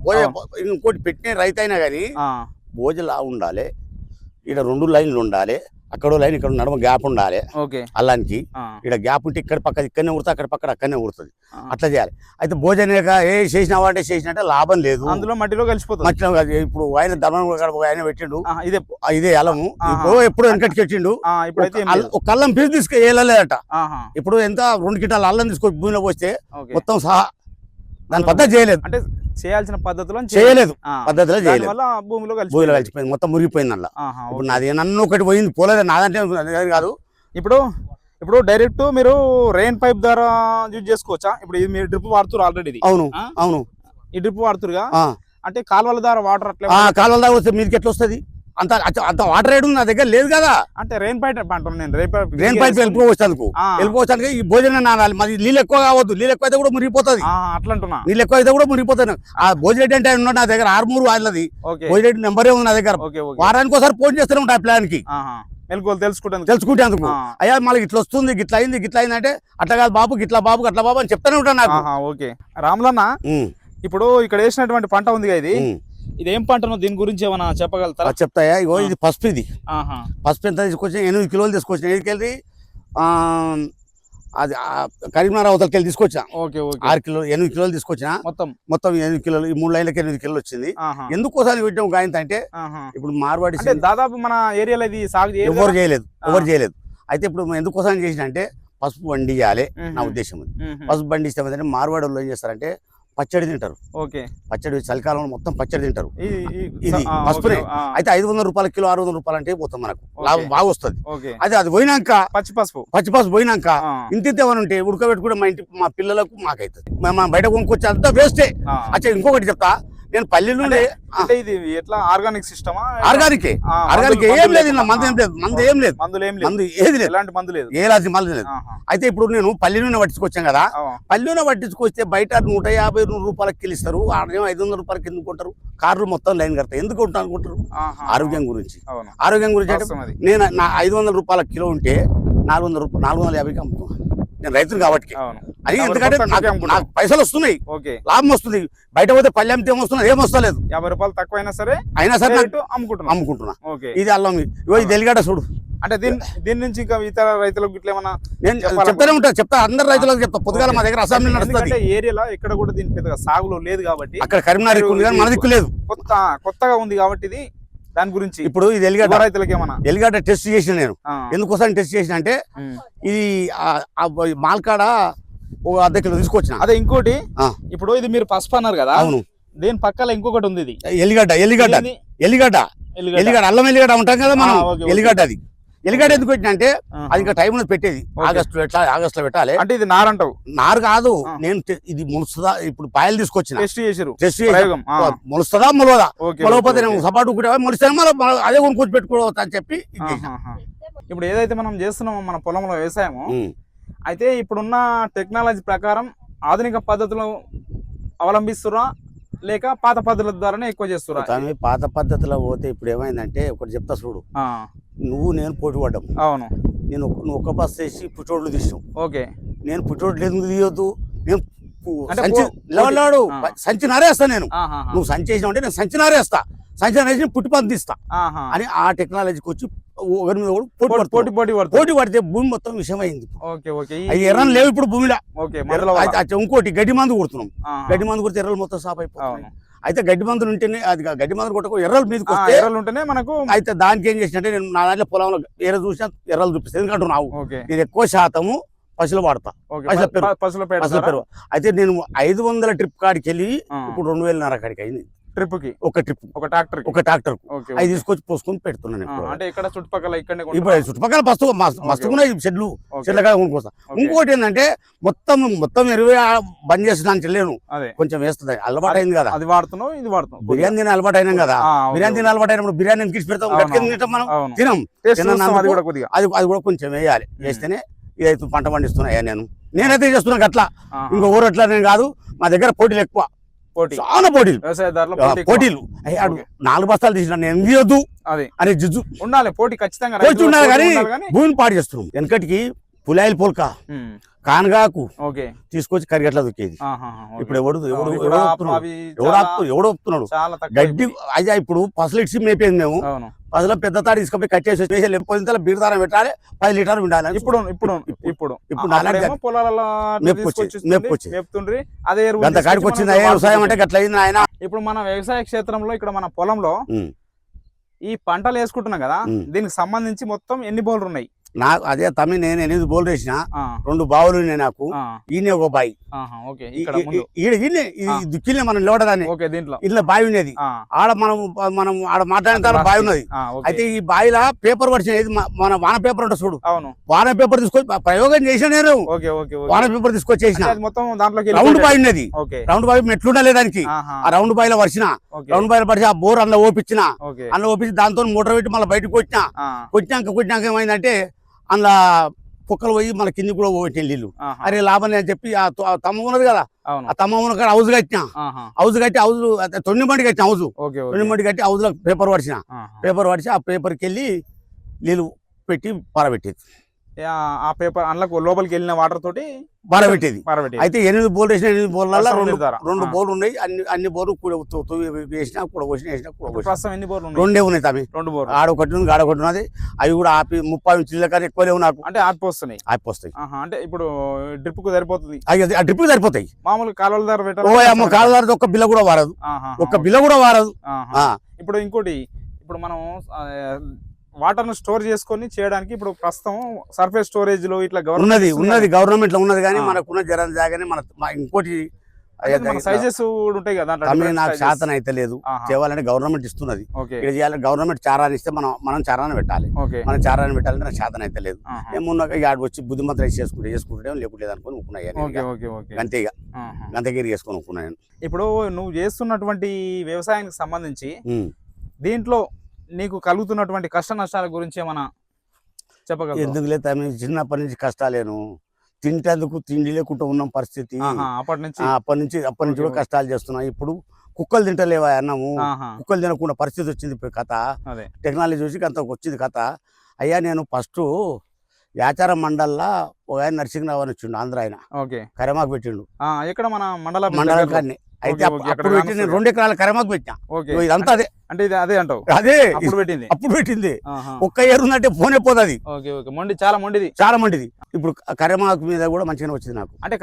ఇంకోటి పెట్టిన రైతు అయినా కానీ ఆ, భోజలా ఉండాలి. ఇక్కడ 2 లైన్లు ఉండాలి, అక్కడో లైన్ ఇక్కడ నడుమ గ్యాప్ ఉండాలి ఓకే. అల్లానికి. ఆ, ఇక్కడ గ్యాప్ ఉంటే ఇక్కడ పక్క ఇక్కడనే ఉడుతుంది, అక్కడ పక్కన అక్కడనే ఉడుతుంది. ఆ. అట్లా చేయాలి. అయితే భోజనేక చేసినావా అంటే చేసినట్టే లాభం లేదు. అందులో మట్టిలో కలిసిపోతుంది. మధ్యలో కాదు. ఇప్పుడు ఆయన ధర్మం ఆయన పెట్టిండు, ఆహా, ఇదే. ఇదే అలము. ఆహా. ఇప్పుడు ఎప్పుడు వెనకటికి పెట్టిండు. ఆ, ఇప్పుడైతే ఏం లేదు. ఒక కళ్ళం పీసు తీసుకెళ్ళలేదట. ఆహా, ఇప్పుడు ఎంత 2 కింటాల అల్లం తీసుకొని భూమిలో పోస్తే ఓకే. మొత్తం సహా దాని పద్ధతి చేయలేదు, అంటే చేయాల్సిన పద్ధతిలో చేయలేదు, ఆ, పద్ధతిలో చేయలేదు. దానివల్ల భూమిలో భూమిలో కలిసిపోయింది, మొత్తం మురిగిపోయింది అలా. ఆహా, ఇప్పుడు ఓకే. నాది నన్ను ఒకటి పోయింది, పోలేదు నాదంటే అది కాదు. ఇప్పుడు డైరెక్ట్ మీరు రెయిన్ పైప్ ద్వారా యూజ్ చేసుకోవచ్చా? ఇప్పుడు ఇది మీరు డ్రిప్ వాడుతున్నారు ఆల్రెడీ. ఇది అవును ఆ? అవును. ఈ డ్రిప్ వాడుతురుగా, ఆ, అంటే కాలువల ద్వారా వాటర్ అట్లా కాలువల దాకా వస్తే మీదకి ఎట్లా వస్తుంది? అంత అంత వాటర్ రేట్ నా దగ్గర లేదు కదా. అంటే రెయిన్ పైప్ అంటున్నాను నేను. రెయిన్ పైప్ వెళ్ళిపోవచ్చానికి వెళ్ళిపోవచ్చానికి ఈ భోజనం నానాలి. మరి నీళ్ళు ఎక్కువ కావద్దు, నీళ్ళు ఎక్కువ అయితే కూడా మురిగిపోతుంది. అట్లా అంటున్నా. నీళ్ళు ఎక్కువ అయితే కూడా మురిగిపోతాను. ఆ భోజరెడ్డి అంటే ఉన్నాడు నా దగ్గర, 6 వాళ్ళది ఓకే భోజరెడ్డి నెంబరే ఉంది నా దగ్గర. Okay okay. వారానికి ఒకసారి ఫోన్ చేస్తూనే ఉంటా ప్లాన్ కి, మెలకువలు తెలుసుకుంటాను. తెలుసుకుంటేందుకు. అయ్యా మళ్ళీ ఇట్లా వస్తుంది, గిట్లా అయింది, గిట్లా అయింది అంటే అట్లా కాదు బాబు, గిట్లా బాబు, గట్లా బాబు అని చెప్తానే ఉంటాను నాకు. ఓకే రాములన్న, ఇప్పుడు ఇక్కడ వేసినటువంటి పంట ఉంది ఇది, ఇదేం పంటనో దీని గురించి ఏమైనా చెప్పగలుగుతారా? చెప్తాయా? ఇగో ఇది పసుపు. ఇది ఆహా, పసుపు ఎంత తీసుకొచ్చిన? 8 కిలోలు తీసుకొచ్చిన. ఎదికెళ్ళి అది కరీంనగర్ అవతలకి వెళ్ళి తీసుకొచ్చా. Okay okay. 6 కిలోలు 8 కిలోలు తీసుకొచ్చిన. మొత్తం 8 కిలోలు, ఈ 3 లైన్లకి 8 కిలోలు వచ్చింది. ఎందుకోసారి పెట్టాం గాయంత అంటే ఇప్పుడు మార్వాడి దాదాపు మన ఏరియాలో ఇది సాగు ఎవరు చేయలేదు. అయితే ఇప్పుడు ఎందుకోసం చేసిన అంటే పసుపు వండియాలి నా ఉద్దేశం. పసుపు వండిస్తే ఏంటంటే మార్వాడి వాళ్ళు ఏం చేస్తారంటే పచ్చడి తింటారు. ఓకే, పచ్చడి చలికాలంలో మొత్తం పచ్చడి తింటారు. ఇది పసుపునే. అయితే 500 రూపాయల కిలో, 600 రూపాయలు అంటే పోతాం, మనకు లాభం బాగా వస్తుంది. అయితే అది పోయినాక పచ్చి పసుపు పోయినాక ఇంత ఏమైనా ఉంటే ఉడకబెట్టుకుంటే మా ఇంటి మా పిల్లలకు మాకైతుంది. మనం బయట కొనుక్కొచ్చి అంతా వేస్టే. అచ్చా ఇంకొకటి చెప్తా, నేను పల్లె నుండి ఇది ఎట్లా ఆర్గానిక్ సిస్టమా? ఆర్గానిక్ ఏం లేదు, మందు ఏం లేదు, మందు ఏం లేదు, మందు ఏది లేదు, ఎలాంటి మందు లేదు, ఏలాంటి మందు లేదు. అయితే ఇప్పుడు నేను పల్లె నూనె పట్టించుకొచ్చాను కదా, పల్లె నూనె పట్టించుకొస్తే బయట 150 రూపాయలకి కిలో ఇస్తారు, 500 రూపాయలకి ఎందుకు కొంటారు? కార్లు మొత్తం లైన్ కడతాయి, ఎందుకు అనుకుంటారు? ఆరోగ్యం గురించి. ఆరోగ్యం గురించి అంటే నేను నా 500 రూపాయల కిలో ఉంటే 450కి అమ్ముతున్నాను నేను రైతులు కాబట్టి. అది ఎందుకంటే నాకు పైసలు వస్తున్నాయి, లాభం వస్తుంది. బయట పోతే పల్లె అమ్మితే ఏమొస్తున్నా, ఏమొస్తలేదు. 50 రూపాయలు తక్కువ అయినా సరే అమ్ముకుంటున్నా. ఇది అల్లం, ఇది ఎల్లిగడ్డ చూడు. అంటే దీని నుంచి ఇంకా ఇతర రైతులకు ఇట్లా ఏమన్నా నేను చెప్తానే ఉంటా, అందరు రైతులకు చెప్తా. పొద్దుగాల మా దగ్గర అసెంబ్లీ నడుస్తుంది. ఏరియాలో ఎక్కడ కూడా దీని పెద్దగా సాగులో లేదు కాబట్టి, అక్కడ కరీంనగర్ ఎక్కువ ఉంది కానీ మన దిక్కు లేదు, కొత్తగా ఉంది కాబట్టి ఇది దాని గురించి. ఇప్పుడు ఇది ఎల్లిగడ్డ రైతులకి ఏమన్నా ఎల్లిగడ్డ టెస్ట్ చేసిన నేను. ఎందుకోసం టెస్ట్ చేసిన అంటే ఇది మాల్కాడ ఒక 1/2 కిలో తీసుకొచ్చిన. అదే ఇంకోటి, ఇప్పుడు ఇది మీరు పసుపు అన్నారు కదా, అవును, దీని పక్కన ఇంకొకటి ఉంది, ఇది ఎల్లిగడ్డ అల్లం ఎల్లిగడ్డ ఉంటాం కదా మనం. ఎల్లిగడ్డ అది ఎల్లిగడ్డ ఎందుకు పెట్టినా అంటే అది ఇంకా టైం పెట్టేది ఆగస్టులో పెట్టాలి. అంటే ఇది నారు అంటావు? నారు కాదు, నేను ఇది మొలుస్తుందా, ఇప్పుడు పాయలు తీసుకొచ్చిన, టెస్ట్ మొలుస్తుందా మొలవదా, మొలవపోతే నేను సపాటు మొలిస్తే అదే కొనుక్కొచ్చి పెట్టుకోవచ్చు అని చెప్పి. ఇప్పుడు ఏదైతే మనం చేస్తున్నామో మన పొలంలో వ్యవసాయము, అయితే ఇప్పుడున్న టెక్నాలజీ ప్రకారం ఆధునిక పద్ధతులు అవలంబిస్తున్నా లేక పాత పద్ధతుల ద్వారానే ఎక్కువ చేస్తున్నా? పాత పద్ధతిలో పోతే ఇప్పుడు ఏమైందంటే ఒకటి చెప్తా చూడు, నువ్వు నేను పోటీ పడ్డాం. అవును, నువ్వు ఒక బస్ వేసి పుట్టోడ్లు తీసావు. ఓకే, నేను పుట్టోడ్లు ఎందుకు తీయొద్దు? నేను సంచి నారేస్తా. నేను నువ్వు సంచి వేసినావు అంటే నేను సంచి నారేస్తా, సంచి నారేసి పుట్టి పంది తీస్తా అని ఆ టెక్నాలజీకి వచ్చి ఒకరి మీద ఒకరు పోటీ పడుతున్నారు. పోటీ పడుతుంది. పోటీ పడితే భూమి మొత్తం విషమైంది. ఓకే ఓకే అవి ఎర్రలు లేవు ఇప్పుడు భూమిలో. ఓకే మందుల వల్ల. అయితే ఇంకోటి గడ్డి మందు కొడుతున్నాం. ఆహా. గడ్డి మందు కొడితే ఎర్రలు మొత్తం సాఫ్ అయిపోతాయి. అవును. అయితే గడ్డి మందులు ఉంటేనే అది గడ్డి మందులు కొట్టకు ఎర్రలు మీదకి వస్తే ఎర్రలు ఉంటేనే మనకు. అయితే దానికి ఏం చేసినట్టే నేను నా దాంట్లో పొలంలో ఎర్ర చూసినా ఎర్రలు చూపిస్తాను. ఎందుకంటే నావు ఓకే నేను ఎక్కువ శాతము పశువులు వాడతా. ఓకే పశువుల పెరుగు. పశువుల పశువుల పెరుగు. అయితే నేను 500 ట్రిప్ కాడికి వెళ్ళి ఆ. ఇప్పుడు 2000 కాడికి అయింది ట్రిప్ కి ఒక ట్రిప్ ఒక ట్రాక్టర్ ఒక ట్రాక్టర్ ఓకే అవి తీసుకొచ్చి పోసుకొని పెడుతున్నాను ఇప్పుడు. అంటే ఇక్కడ చుట్టుపక్కల ఇక్కడనే ఇప్పుడు చుట్టుపక్కల మస్తుకున్నాయి షెడ్లు షెడ్ల కొనుక్కోస్తా. ఇంకోటి ఏంటంటే మొత్తం 20 బంద్ చేస్తున్నాను చెల్లేను. అదే కొంచెం వేస్తుంది అలవాటు అయింది కదా. అది వాడుతున్నావు ఇది వాడుతున్నావు. బిర్యానీ తిని అలవాటు అయినాం కదా. బిర్యానీ తిని అలవాటు అయినప్పుడు బిర్యానీ ఎందుకు పెడతాం, గట్టిగా తింటాం మనం, తినం. అది కూడా కొద్దిగా అది కూడా కొంచెం వేయాలి. వేస్తేనే ఇదైతే పంట పండిస్తున్నాయా నేనైతే చేస్తున్నా అట్లా. ఇంకో ఊరు అట్లా నేను కాదు. మా దగ్గర పోటీలు ఎక్కువ, చాలా పోటీలు. పోటీలు 4 బస్తాలు తీసిన నేను ఎంగియొద్దు అనే జిజ్జు ఉండాలి. పోటీ ఖచ్చితంగా పోటీ ఉండాలి. కానీ భూమిని పాడు చేస్తున్నాం. వెనకటికి పులాయిల పోల్క కానగాకు తీసుకొచ్చి కరిగట్లా దొక్కేది. ఇప్పుడు ఎవడు ఒప్పుతున్నాడు గడ్డి. అయితే ఇప్పుడు పసలు ఇచ్చి మేపేది మేము. పసల పెద్ద తాడు తీసుకొని కట్టేసి వచ్చేసి బీరదారం పెట్టాలి, 10 లీటర్లు ఉండాలి. ఇప్పుడు మేపుకొచ్చింది. అంత కాడికి వచ్చింది వ్యవసాయం అంటే గట్ల అయింది ఆయన. ఇప్పుడు మన వ్యవసాయ క్షేత్రంలో ఇక్కడ మన పొలంలో ఈ పంటలు వేసుకుంటున్నాం కదా, దీనికి సంబంధించి మొత్తం ఎన్ని బోర్లు ఉన్నాయి? నాకు అదే తమ్మి నేను 8 బోర్లు వేసిన, 2 బావులు ఉన్నాయి నాకు. ఈయన ఒక బాయి దుక్కిలే మనం నిలబడదాన్ని. ఇట్లా బావి ఉన్నది ఆడ. మనం ఆడ మాట్లాడిన బావి ఉన్నది. అయితే ఈ బావిలో పేపర్ పడిచినది మన వాన పేపర్ ఉంటుంది చూడు. వాన పేపర్ తీసుకొచ్చి ప్రయోగం చేసిన నేను. వాన పేపర్ తీసుకొచ్చేసిన రౌండ్ బావి ఉన్నది. రౌండ్ బావి మెట్లుండలే దానికి. ఆ రౌండ్ బావిలో పడిచిన, రౌండ్ బావిలో పడిచి ఆ బోర్ అందులో ఓపించిన. అందులో ఓపించి దాంతో మోటార్ పెట్టి మళ్ళీ బయటకు కొట్టినాక ఏమైందంటే అందులో కుక్కలు పోయి మన కింది కూడా పోగొట్టిన నీళ్ళు. అరే లాభం అని చెప్పి ఆ తమ్మ ఉన్నది కదా, ఆ తమ్మ ఉన్న కాడ హౌస్ కట్టినా. హౌస్ కట్టి హౌస్ 9 మంది కట్టిన హౌస్ 9 మంది కట్టి హౌస్ లో పేపర్ పడిచిన. పేపర్ పడిచి ఆ పేపర్కి వెళ్ళి నీళ్ళు పెట్టి పారబెట్టేది. ఆ పేపర్ అందులో లోపలికి వెళ్ళిన వాటర్ తోటి పారబెట్టేది. అయితే 8 బోర్లు వేసిన 8 బోర్లలో 2 బోర్లు ఉన్నాయి. అన్ని బోర్లు వేసినా కూడా పోసినా ఎన్ని బోర్లు 2 ఉన్నాయి తమ్మి. ఆడొకటి ఉంది, గాడొకటి ఉన్నది. అవి కూడా ఆపి 30 చిల్ల కానీ ఎక్కువ లేవు నాకు. అంటే ఆపిపోస్తాయి. అంటే ఇప్పుడు డ్రిప్ కు సరిపోతుంది. ఆ డ్రిప్ కు సరిపోతాయి. మామూలు కాలువల ధర కాలువ ధర ఒక్క బిల్ల కూడా వారదు. ఇప్పుడు ఇంకోటి, ఇప్పుడు మనం వాటర్ ను స్టోర్ చేసుకొని చేయడానికి ఇప్పుడు ప్రస్తుతం సర్ఫేస్ స్టోరేజ్ లో ఇట్లా ఉన్నది గవర్నమెంట్ లో ఉన్నది. కానీ మనకున్న జరం జాగానే మన ఇంకోటి సైజెస్ ఉంటాయి కదా. నాకు శాతం అయితే లేదు. చేయాలంటే గవర్నమెంట్ ఇస్తున్నది. ఇక్కడ చేయాలంటే గవర్నమెంట్ చారాన్ని ఇస్తే మనం చారాన్ని పెట్టాలి. మనం చారాన్ని పెట్టాలంటే నాకు శాతం అయితే లేదు. ఏమున్నా ఆడ వచ్చి బుద్ధిమంత రైస్ చేసుకుంటే లేకుంటే అనుకుని ఊపుకున్నాయి. అంతే ఇక గంతగిరి చేసుకొని ఊపుకున్నాను. ఇప్పుడు నువ్వు చేస్తున్నటువంటి వ్యవసాయానికి సంబంధించి దీంట్లో నీకు కలుగుతున్నటువంటి కష్ట నష్టాల గురించి ఏమన్నా చెప్పగలరు? ఎందుకు లేదు, చిన్నప్పటి నుంచి కష్టాలేను. తింటేందుకు తిండి లేకుండా ఉన్న పరిస్థితి. అప్పటి నుంచి కూడా కష్టాలు చేస్తున్నా. ఇప్పుడు కుక్కలు తింటలేవా అన్నము, కుక్కలు తినకుండా పరిస్థితి వచ్చింది. ఇప్పుడు కథ టెక్నాలజీ చూసి అంత వచ్చింది కథ. అయ్యా నేను ఫస్ట్ యాచారం మండల్లో ఒక ఆయన నరసింహరావు అని వచ్చిండు, ఆంధ్ర ఆయన. కరిమాకు పెట్టిండు ఇక్కడ మన మండలం కానీ. అయితే అప్పుడు పెట్టి నేను 2 ఎకరాల కరిమాకు పెట్టినా. ఇదంతా అదే అంటే అదే అంటావు. అదే అప్పుడు పెట్టింది. ఒక్క ఏరు ఉందంటే పోనే పోతుంది. చాలా మండిది. ఇప్పుడు కరిమాకు మీద కూడా మంచిగానే వచ్చింది నాకు. అంటే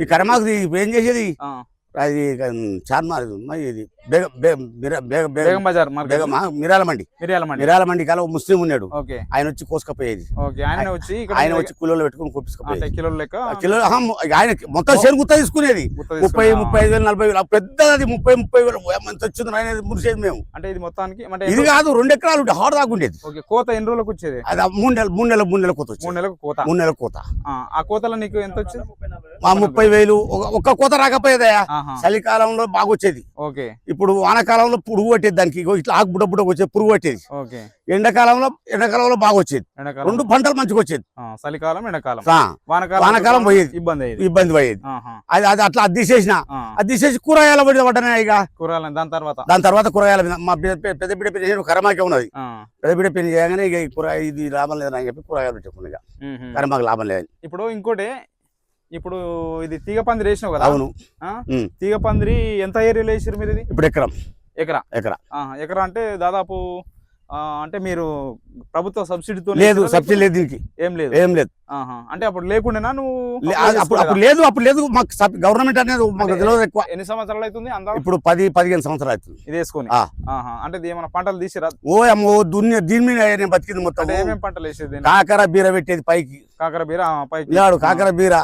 ఈ కరిమాకు ఏం చేసేది, అది చార్మార్ ఇది మిరాల మండి కాలం ముస్లిం ఉన్నాడు. ఆయన వచ్చి కోసుకపోయేది. ఆయన వచ్చి కిలోలో పెట్టుకుని కోపించుకపోయేది. ఆయన మొత్తం షేర్ గుత్త తీసుకునేది. 30,000-35,000 40,000 పెద్దది. 30,000-30,000 ఎంత వచ్చింది ఆయన మురిసేది మేము. అంటే ఇది మొత్తానికి ఇది కాదు 2 ఎకరాలు ఉంటే హార్డ్ దాకుండేది. కోత ఎన్ని రోజులకు వచ్చేది? అది 3 నెలల కోత వచ్చి 3 నెలల కోత. ఆ కోతలో నీకు ఎంత వచ్చింది? 30,000. ఒక్క కోత రాకపోయేదయా. చలికాలంలో బాగా వచ్చేది. ఇప్పుడు వానకాలంలో పురుగు పట్టేది. దానికి ఇట్లా ఆకు బుడ్డ వచ్చేది, పురుగు పట్టేది. ఎండాకాలంలో బాగా వచ్చేది. 2 పంటలు మంచిగా వచ్చేది. చలికాలం ఎండాకాలం. వానకాలం పోయేది, ఇబ్బంది పోయేది. అది అట్లా అది తీసేసి కూరగాయల పడ్డాయి. ఇక దాని తర్వాత కూరగాయల మా పెద్ద బిడ్డ పెళ్లి కరమాకే ఉన్నది. పెద్ద బిడ్డ పెళ్లి చేయగానే ఇక ఇది లాభం లేదని చెప్పి కూరగాయలు పెట్టుకున్నా. ఇక కరమాకు లాభం లేదని. ఇప్పుడు ఇంకోటి, ఇప్పుడు ఇది తీగ పందిరి వేసినావు కదా? అవును. తీగ పందిరి ఎంత ఏరియాలో వేసారు మీరు? ఇది ఇప్పుడు ఎకరా అంటే దాదాపు అంటే మీరు ప్రభుత్వ సబ్సిడీతో లేదు, సబ్సిడీ లేదు దీనికి, ఏం లేదు. అంటే అప్పుడు లేకుండా నువ్వు అప్పుడు లేదు మాకు గవర్నమెంట్ అనేది మాకు తెలియదు ఎక్కువ. ఎన్ని సంవత్సరాలు అవుతుంది అందా? ఇప్పుడు 10-15 సంవత్సరాలు అవుతుంది ఇది వేసుకొని. అంటే ఏమైనా పంటలు తీసిరా? ఓ అమ్మో దీని మీద నేను బతికింది మొత్తం. ఏమేమి పంటలు వేసేది? కాకర బీర పెట్టేది పైకి, కాకర బీర పైకి, కాకర బీర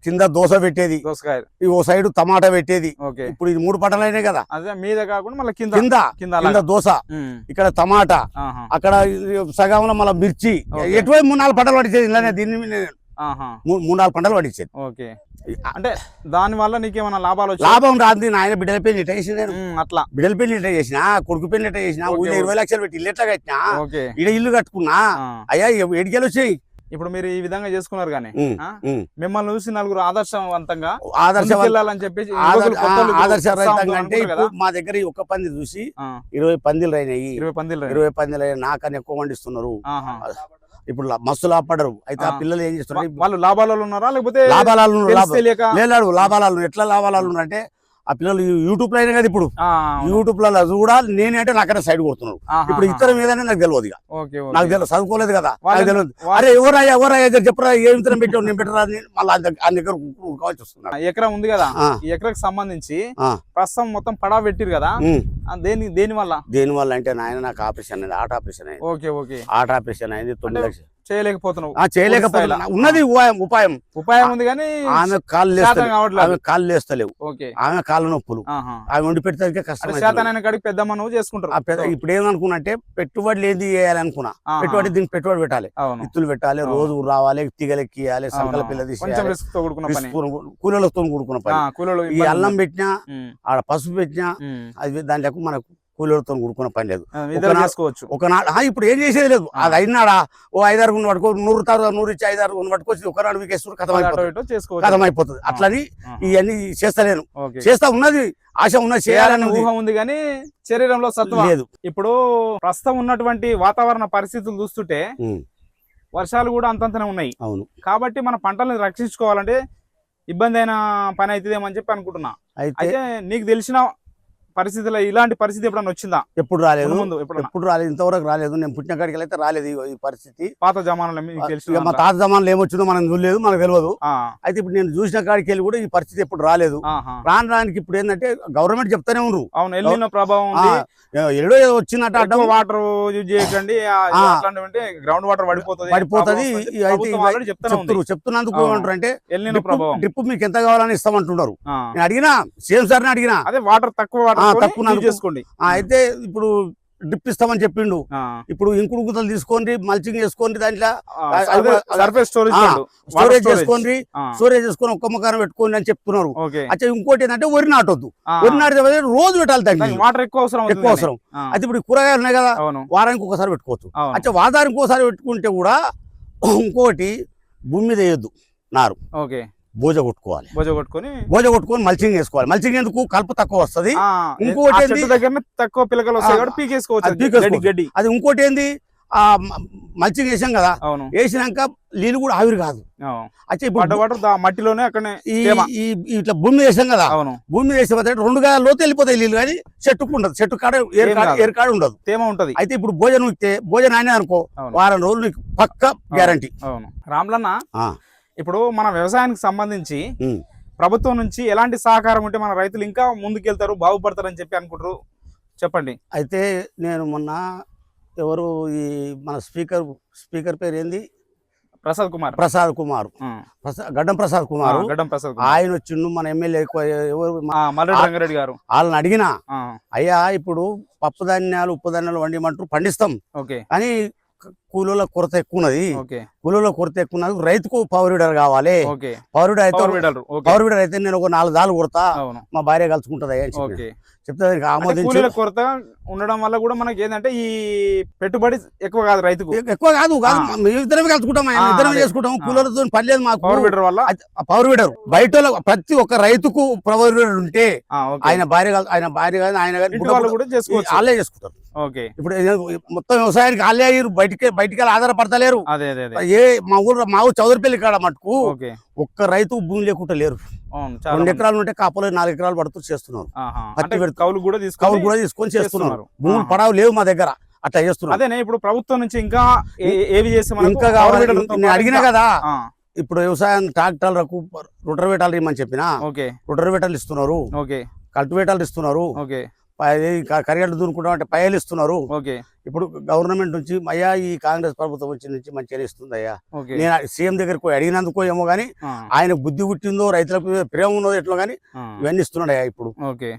కింద దోస పెట్టేది, దోసకాయ, ఓ సైడ్ టమాటా పెట్టేది. ఓకే, ఇప్పుడు ఇది 3 పంటలు అయినాయి కదా. అదే మీద కాకుండా మళ్ళీ కింద కింద దోస, ఇక్కడ టమాటా, అక్కడ సగంలో మళ్ళీ మిర్చి, ఎటువైపు 3-4 పంటలు పండించేది. ఇలానే దీని మీద 3-4 పంటలు పండించేది. ఓకే, అంటే దాని వల్ల నీకేమైనా లాభాలు? లాభం రాదు. ఆయన బిడ్డల పెళ్లి ఎట్లా చేసిన, అట్లా బిడ్డల పెళ్లి ఎట్లా చేసిన, కొడుకు పెళ్లి ఎట్లా చేసిన, 20 లక్షలు పెట్టి ఇల్లు ఎట్లా కట్టినా, ఇక్కడ ఇల్లు కట్టుకున్నా. అయ్యా ఎడికెళ్ళి వచ్చాయి. ఇప్పుడు మీరు ఈ విధంగా చేసుకున్నారు కానీ మిమ్మల్ని చూసి నలుగురు ఆదర్శవంతంగా వెళ్ళాలని చెప్పి ఆదర్శవంతంగా అంటే మా దగ్గర ఈ ఒక్క పంది చూసి 20 పందిలు అయినాయి. 20 పందిలు అయినాయి. నాకన్నా ఎక్కువ పండిస్తున్నారు. ఇప్పుడు మస్తు లాభపడరు. అయితే ఆ పిల్లలు ఏం చేస్తున్నారు, వాళ్ళు లాభాలలో ఉన్నారా లేకపోతే లాభాలు ఎట్లా లాభాలు అంటే ఆ పిల్లలు యూట్యూబ్ లో అయినా కదా. ఇప్పుడు యూట్యూబ్ లో కూడా నేనంటే నాకన్నా సైడ్ కొడుతున్నాడు. ఇప్పుడు ఇతరం ఏదైనా నాకు తెలియదు. ఇక నాకు తెలియదు, చదువుకోలేదు కదా, నాకు తెలియదు. అరే ఎవరయ్యా చెప్పరా, ఏ విత్తనం పెట్టావు, నేను పెట్టరా అని మళ్ళీ ఆ దగ్గర కావాల్సి వస్తున్నాడు. ఎకరం ఉంది కదా, ఈ ఎకరాకి సంబంధించి ప్రస్తుతం మొత్తం పడా పెట్టిరు కదా, దేని వల్ల అంటే నాయన నాకు ఆపరేషన్ అయింది, హార్ట్ ఆపరేషన్ అయింది. ఓకే, హార్ట్ ఆపరేషన్ అయింది. 9 లక్షలు చేయలేకపోతున్నా. ఉన్నది ఉపాయం ఉంది కానీ ఆమె కాళ్ళు లేస్తలేవు. ఆమె కాళ్ళ నొప్పులు, ఆమె వండి పెడితే కష్టం. పెద్దమ్మ నువ్వు చేసుకుంటారు. ఇప్పుడు ఏమనుకున్నా అంటే పెట్టుబడులు ఏంది చేయాలనుకున్నా, దీనికి పెట్టుబడి పెట్టాలి, ఇత్తులు పెట్టాలి, రోజు రావాలి, తీగలెక్కియాలి, సంకల పిల్ల తీసేయాలి, కూలీలతో కూడుకున్న పని. ఈ అల్లం పెట్టినా, ఆడ పసుపు పెట్టినా, అది దాంట్లో మనకు కూలీలతో కూడుకున్న పని లేదు. ఒకనాడు ఇప్పుడు ఏం చేసేది లేదు. అది అయినాడా ఓ 5-6 పట్టుకో, 100 ఇచ్చి 5-6 పట్టుకొచ్చి ఒకనాడు వీకేస్తారు, కథం అయిపోతుంది. అట్లని ఇవన్నీ చేస్తలేను. చేస్తా ఉన్నది, ఆశ ఉన్నది, చేయాలని ఊహ ఉంది కానీ శరీరంలో సత్వం లేదు. ఇప్పుడు ప్రస్తుతం ఉన్నటువంటి వాతావరణ పరిస్థితులు చూస్తుంటే వర్షాలు కూడా అంతంతనే ఉన్నాయి. అవును, కాబట్టి మన పంటలను రక్షించుకోవాలంటే ఇబ్బంది అయిన పని అవుతుందేమని చెప్పి అనుకుంటున్నా. అయితే నీకు తెలిసిన పరిస్థితుల్లో ఇలాంటి పరిస్థితి ఎప్పుడన్నా వచ్చిందా? ఎప్పుడు రాలేదు, ఇంతవరకు రాలేదు. నేను పుట్టిన కాడికి అయితే రాలేదు ఈ పరిస్థితి. పాత జమానాలు మా తాత జమానాలు ఏమొచ్చిందో మనం చూడలేదు, మనకు తెలియదు. అయితే ఇప్పుడు నేను చూసిన కాడికి వెళ్ళి కూడా ఈ పరిస్థితి ఎప్పుడు రాలేదు. రానికి ఇప్పుడు ఏంటంటే గవర్నమెంట్ చెప్తానే ఉన్నారు, అవును ఎల్నినో ప్రభావం ఎడో వచ్చినట్టు అడ్డం వాటర్ యూజ్ చేయకండి, గ్రౌండ్ వాటర్ పడిపోతుంది చెప్తున్నందుకు ఏమంటారు అంటే ఎల్నినో ప్రభావం, డ్రిప్ మీకు ఎంత కావాలని ఇస్తామంటున్నారు. నేను అడిగినా, సేమ్ సార్ అడిగినా, అదే వాటర్ తక్కువ చేసుకోండి. అయితే ఇప్పుడు డ్రిప్ ఇస్తామని చెప్పిండు. ఇప్పుడు ఇంకుడు గుంతలు తీసుకోండి, మల్చింగ్ చేసుకోండి, దాంట్లో స్టోరేజ్ చేసుకోండి, ఒక్క మకారం పెట్టుకోండి అని చెప్తున్నారు. అయితే ఇంకోటి ఏంటంటే వరి నాటొద్దు, వరి నాటితే రోజు పెట్టాలి, దానికి వాటర్ ఎక్కువ అవసరం. అయితే ఇప్పుడు కూరగాయలు ఉన్నాయి కదా, వారానికి ఒకసారి పెట్టుకోవచ్చు. అయితే వారానికి ఒకసారి పెట్టుకుంటే కూడా ఇంకోటి భూమి మీద వేయొద్దు నారు, బోజ కొట్టుకొని మల్చింగ్ వేసుకోవాలి. మల్చింగ్ ఎందుకు, కలుపు తక్కువ వస్తుంది. ఇంకోటి తక్కువ పిల్లకలు వస్తాయి. అది ఇంకోటి ఏంది, ఆ మల్చింగ్ వేసాం కదా, వేసినాక నీళ్ళు కూడా ఆవిరి కాదు. అయితే ఇప్పుడు మట్టిలోనే అక్కడనే ఇట్లా భూమి వేసాం కదా, భూమి వేసే 2 గాల లోతు వెళ్ళిపోతాయి నీళ్ళు, కానీ చెట్టుకు ఉండదు, చెట్టు కాడ ఏరుకాడ ఉండదు, తేమ ఉంటది. అయితే ఇప్పుడు భోజనం ఇస్తే భోజనం అయినా అనుకో, వారం రోజులు నీకు పక్క గ్యారంటీ. రామ్లన్న, ఇప్పుడు మన వ్యవసాయానికి సంబంధించి ప్రభుత్వం నుంచి ఎలాంటి సహకారం ఉంటే మన రైతులు ఇంకా ముందుకెళ్తారు, బాగుపడతారని చెప్పి అనుకుంటారు, చెప్పండి. అయితే నేను మొన్న ఎవరు ఈ మన స్పీకర్ పేరు ఏంది, ప్రసాద్ కుమార్ గడ్డం ప్రసాద్ కుమార్ ఆయన వచ్చిండు. మన ఎమ్మెల్యే ఎవరు మల్లెడ్డి రంగారెడ్డి గారు, వాళ్ళని అడిగినా, అయ్యా ఇప్పుడు పప్పు ధాన్యాలు ఉప్పు ధాన్యాలు వండిమంటారు, పండిస్తాం, కానీ కూలీల కొరత ఎక్కువ ఉన్నది, రైతుకు పవర్ వీడర్ కావాలి. పవర్ వీడర్ అయితే నేను ఒక 4 దాలు కొడతా, మా భార్య కలుసుకుంటది అని చెప్తే ఆమోదించి. కొరత ఉండడం వల్ల కూడా మనకి ఏంటంటే ఈ పెట్టుబడి ఎక్కువ కాదు, రైతుకు ఎక్కువ కాదు. ఇద్దరమే కలుసుకుంటాం, ఇద్దరమే చేసుకుంటాం, కూలీలతో పని లేదు మాకు. పవర్ వీడర్ వల్ల పవర్ వీడర్ బయట ప్రతి ఒక్క రైతుకు పవర్ వీడర్ ఉంటే ఆయన భార్య ఆయన వాళ్ళే చేసుకుంటారు. ఇప్పుడు మొత్తం వ్యవసాయానికి వాళ్ళే అయ్యారు, బయటికి ఆధారపడతలేరు. మా ఊరు చౌదరిపల్లి కాడ మటుకు ఒక్క రైతు భూమి లేకుండా లేరు. 2 ఎకరాలు ఉంటే కాపలో 4 ఎకరాలు పడుతూ చేస్తున్నారు, కౌలు కూడా తీసుకొని చేస్తున్నారు. భూములు పడవ లేవు మా దగ్గర, అట్లా చేస్తున్నారు. అదేనే ఇప్పుడు ప్రభుత్వం నుంచి ఇంకా ఏవి చేస్తే మనకు ఇంకా కావాలి. గవర్నమెంట్లతో నేను అడిగినా ఇంకా- కదా, ఆ, ఇప్పుడు వ్యవసాయం ట్రాక్టర్లకు రొటర్వేటాలు ఇమ్మని చెప్పినా ఓకే రొటర్వేటాలు ఇస్తున్నారు, ఓకే కల్టివేటాలు ఇస్తున్నారు, ఓకే కరిగడ్లు దూరుకుంటాం అంటే పైలు ఇస్తున్నారు. ఓకే ఇప్పుడు గవర్నమెంట్ నుంచి అయ్యా ఈ కాంగ్రెస్ ప్రభుత్వం వచ్చి నుంచి మంచిగా ఇస్తుంది అయ్యా. ఓకే నేను సీఎం దగ్గరకు పోయి అడిగినందుకో ఏమో గానీ ఆ, ఆయన బుద్ధి పుట్టిందో రైతులకు ప్రేమ ఉన్నదో ఎట్లా గానీ ఆ, ఇవన్నీ ఇస్తున్నాడు అయ్యా. ఇప్పుడు ఓకే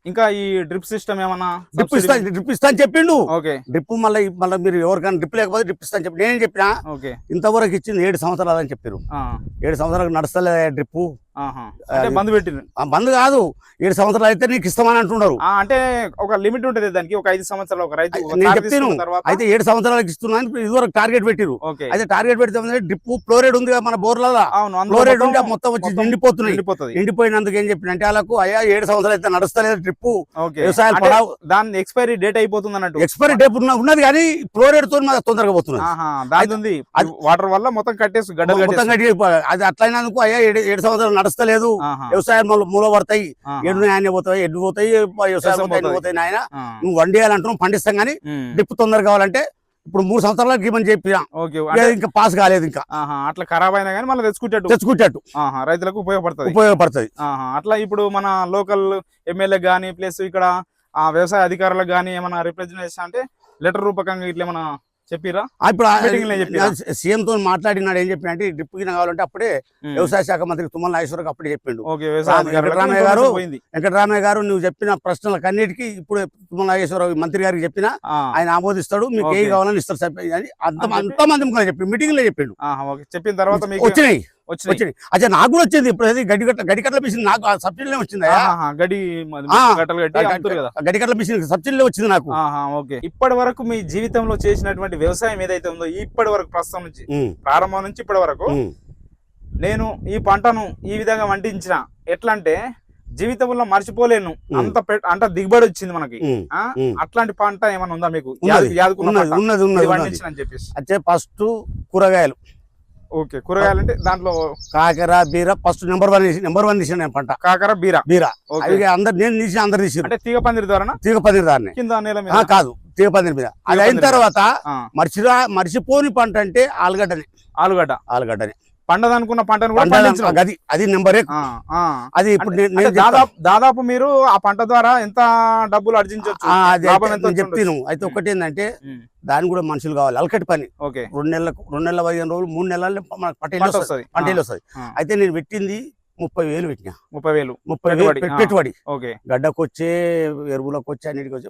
ఇంకా ఈ డ్రిప్ సిస్టమ్ ఏమన్నా డ్రిప్ ఇస్తా డ్రిప్ ఇస్తా అని చెప్పిండు. ఓకే డ్రిప్ మళ్ళీ మీరు ఎవరికైనా డ్రిప్ లేకపోతే డ్రిప్ ఇస్తా అని చెప్పి నేనేం చెప్పినా ఓకే ఇంతవరకు ఇచ్చింది 7 సంవత్సరాలు అని చెప్పారు. ఆ, 7 సంవత్సరాలకు నడుస్తలే డ్రిప్. ఆహా. అంటే బంద్ పెట్టిండ్రు. బంద్ కాదు, 7 సంవత్సరాలు అయితే నీకు ఇస్తామని అంటున్నారు. అంటే ఒక లిమిట్ ఉంటుంది దానికి, ఒక 5 సంవత్సరాలు ఒక రైతు ఒక నేను సాగు చెప్తాను. తీసుకున్న తర్వాత అయితే 7 సంవత్సరాలకు ఇస్తున్నాను ఇదివరకు టార్గెట్ పెట్టిరు. ఓకే అయితే టార్గెట్ పెడితే డ్రిప్ ఫ్లోరైడ్ ఉంది కదా మన బోర్లలో, అవును అందులో ఫ్లోరైడ్ ఉంటే మొత్తం- మొత్తం వచ్చి మొత్తం నిండిపోతున్నాయి. నిండిపోతుంది. నిండిపోయినందుకు ఏం చెప్పినంటే వాళ్ళకు అయ్యా 7 సంవత్సరాలు అయితే నడుస్తలేదు డ్రిప్, ఓకే వ్యవసాయాలు అంటే పడావు. దాని ఎక్స్పైరీ డేట్ అయిపోతుంది అన్నట్టు. ఎక్స్పైరీ డేట్ ఉన్నది కానీ ఫ్లోరైడ్ తో మాకు తొందరగా పోతున్నది. ఆహా, దాని ఉంది వాటర్ వల్ల మొత్తం కట్టేసి గడ్డలు మొత్తం కట్టేసి. కట్టి అది అట్లయినందుకు అయ్యా 7 సంవత్సరాలు నడుస్తలేదు, ఆహా, వ్యవసాయం మూల పడతాయి, ఆహా, ఎడ్లు నాయన పోతాయి, ఎడ్లు పోతాయి, వ్యవసాయం పోతాయి, ఎడ్లు పోతాయి నాయన. ఆ, నువ్వు వండేయాలంటున్నావు పండిస్తాం కానీ ఉమ్, డ్రిప్ తొందరగా కావాలంటే ఇప్పుడు 3 సంవత్సరాలకి ఇవ్వని చెప్పినా ఓకే అంటే ఇంకా పాస్ కాలేదు, ఇంకా ఆహా, అట్లా ఖరాబ్ అయినా కానీ మళ్ళీ తెచ్చుకుంటట్టు తెచ్చుకుంటట్టు ఆహా, రైతులకు ఉపయోగపడుతుంది. ఉపయోగపడుతుంది. ఆహా, అట్లా ఇప్పుడు మన లోకల్ ఎమ్మెల్యే గానీ ప్లస్ ఇక్కడ ఆ వ్యవసాయ అధికారులకు గానీ ఏమైనా రిప్రజెంటేషన్ అంటే లెటర్ రూపకంగా ఇట్లా ఏమైనా చెప్పిరా? ఇప్పుడు Meeting లో చెప్పినా? సీఎం తో మాట్లాడినాడు. ఏం చెప్పిన అంటే డ్రిప్ కింద కావాలంటే అప్పుడే ఉమ్, వ్యవసాయ శాఖ మంత్రి తుమ్మల నాగేశ్వరరావు అప్పుడే చెప్పిండు. ఓకే వ్యవసాయ అధికారులకు వెంకటరామయ్య గారు information పోయింది. వెంకటరామయ్య గారు నువ్వు చెప్పిన ప్రశ్నలకు అన్నిటికీ ఇప్పుడు తుమ్మల నాగేశ్వరరావు మంత్రి గారికి చెప్పినా ఆ, ఆయన ఆమోదిస్తాడు, మీకు ఏ ఓకే. కావాలని ఇస్తారు సార్ అని అని చెప్పి- అంతమంది ముఖంగా చెప్పి మీటింగ్ లో చెప్పిండు. ఆహా, ఓకే చెప్పిన తర్వాత మీకు వచ్చినాయి వచ్చినాయి. వచ్చినాయి. అచ్చా నాకు కూడా వచ్చింది. ఇప్పుడు అది గడికట్ల మిషన్ నాకు సబ్సిడీలో వచ్చింది. ఆహా, గడి ఆ, గట్టలు కట్టి అమ్ముతారు కదా. గడికట్ల మిషన్ సబ్సిడీలో వచ్చింది నాకు. ఆహా, ఓకే ఇప్పటి వరకు మీ జీవితంలో చేసినటువంటి వ్యవసాయం ఏదైతే ఉందో ఇప్పటి వరకు ప్రస్తుతం నుంచి ఉమ్, ప్రారంభం నుంచి ఇప్పటి వరకు ఉమ్, నేను ఈ పంటను ఈ విధంగా వండించిన ఎట్లా అంటే జీవితంలో మర్చిపోలేను. అంత దిగుబడి వచ్చింది మనకి. ఉమ్, ఆ ఉమ్. అట్లాంటి పంట ఏమైనా ఉందా మీకు? ఉన్నది యాదుకున్న ఉన్నది పంట? ఉన్నది ఇది ఉన్నది. వండించిన అని చెప్పేసి. అయితే ఫస్ట్ కూరగాయలు ఓకే కూరగాయలు అంటే దాంట్లో కాకర బీర ఫస్ట్ నెంబర్ వన్ తీసిన నేను పంట కాకర బీర. బీర. ఓకే అవి అందరు నేను తీసిన అందరు తీసిన అంటే తీగ పందిరి ద్వారా తీగ పందిరి దాన్ని కింద నేల మీద. కాదు తీగ పందిరి మీద. అది అయిన పందిరి మీద. తర్వాత ఆ, మర్చిపోని పంట అంటే ఆలుగడ్డని. ఆలుగడ్డ పండదనుకున్న పంటను కూడా పండించడం. అది నెంబరే. ఆ, ఆ. అది ఇప్పుడు అంటే నేను దాదాపు మీరు ఆ పంట ద్వారా ఎంత డబ్బులు ఆర్జించవచ్చు? లాభం ఎంత వచ్చి చెప్తాను. అయితే ఒకటి ఏంటంటే ఉమ్, దానికి కూడా మనుషులు కావాలి. అలకటి పని ఓకే 2 నెలల 15 రోజులు 3 నెలల్లో మనకు పంట పంట వస్తది. వస్తుంది. ఆ, అయితే నేను పెట్టింది 30,000 పెట్టినా. 30,000 30,000 పెట్టుబడి. పెట్టుబడి ఓకే గడ్డకు వచ్చే ఎరువులకు వచ్చి అన్నిటికి వచ్చి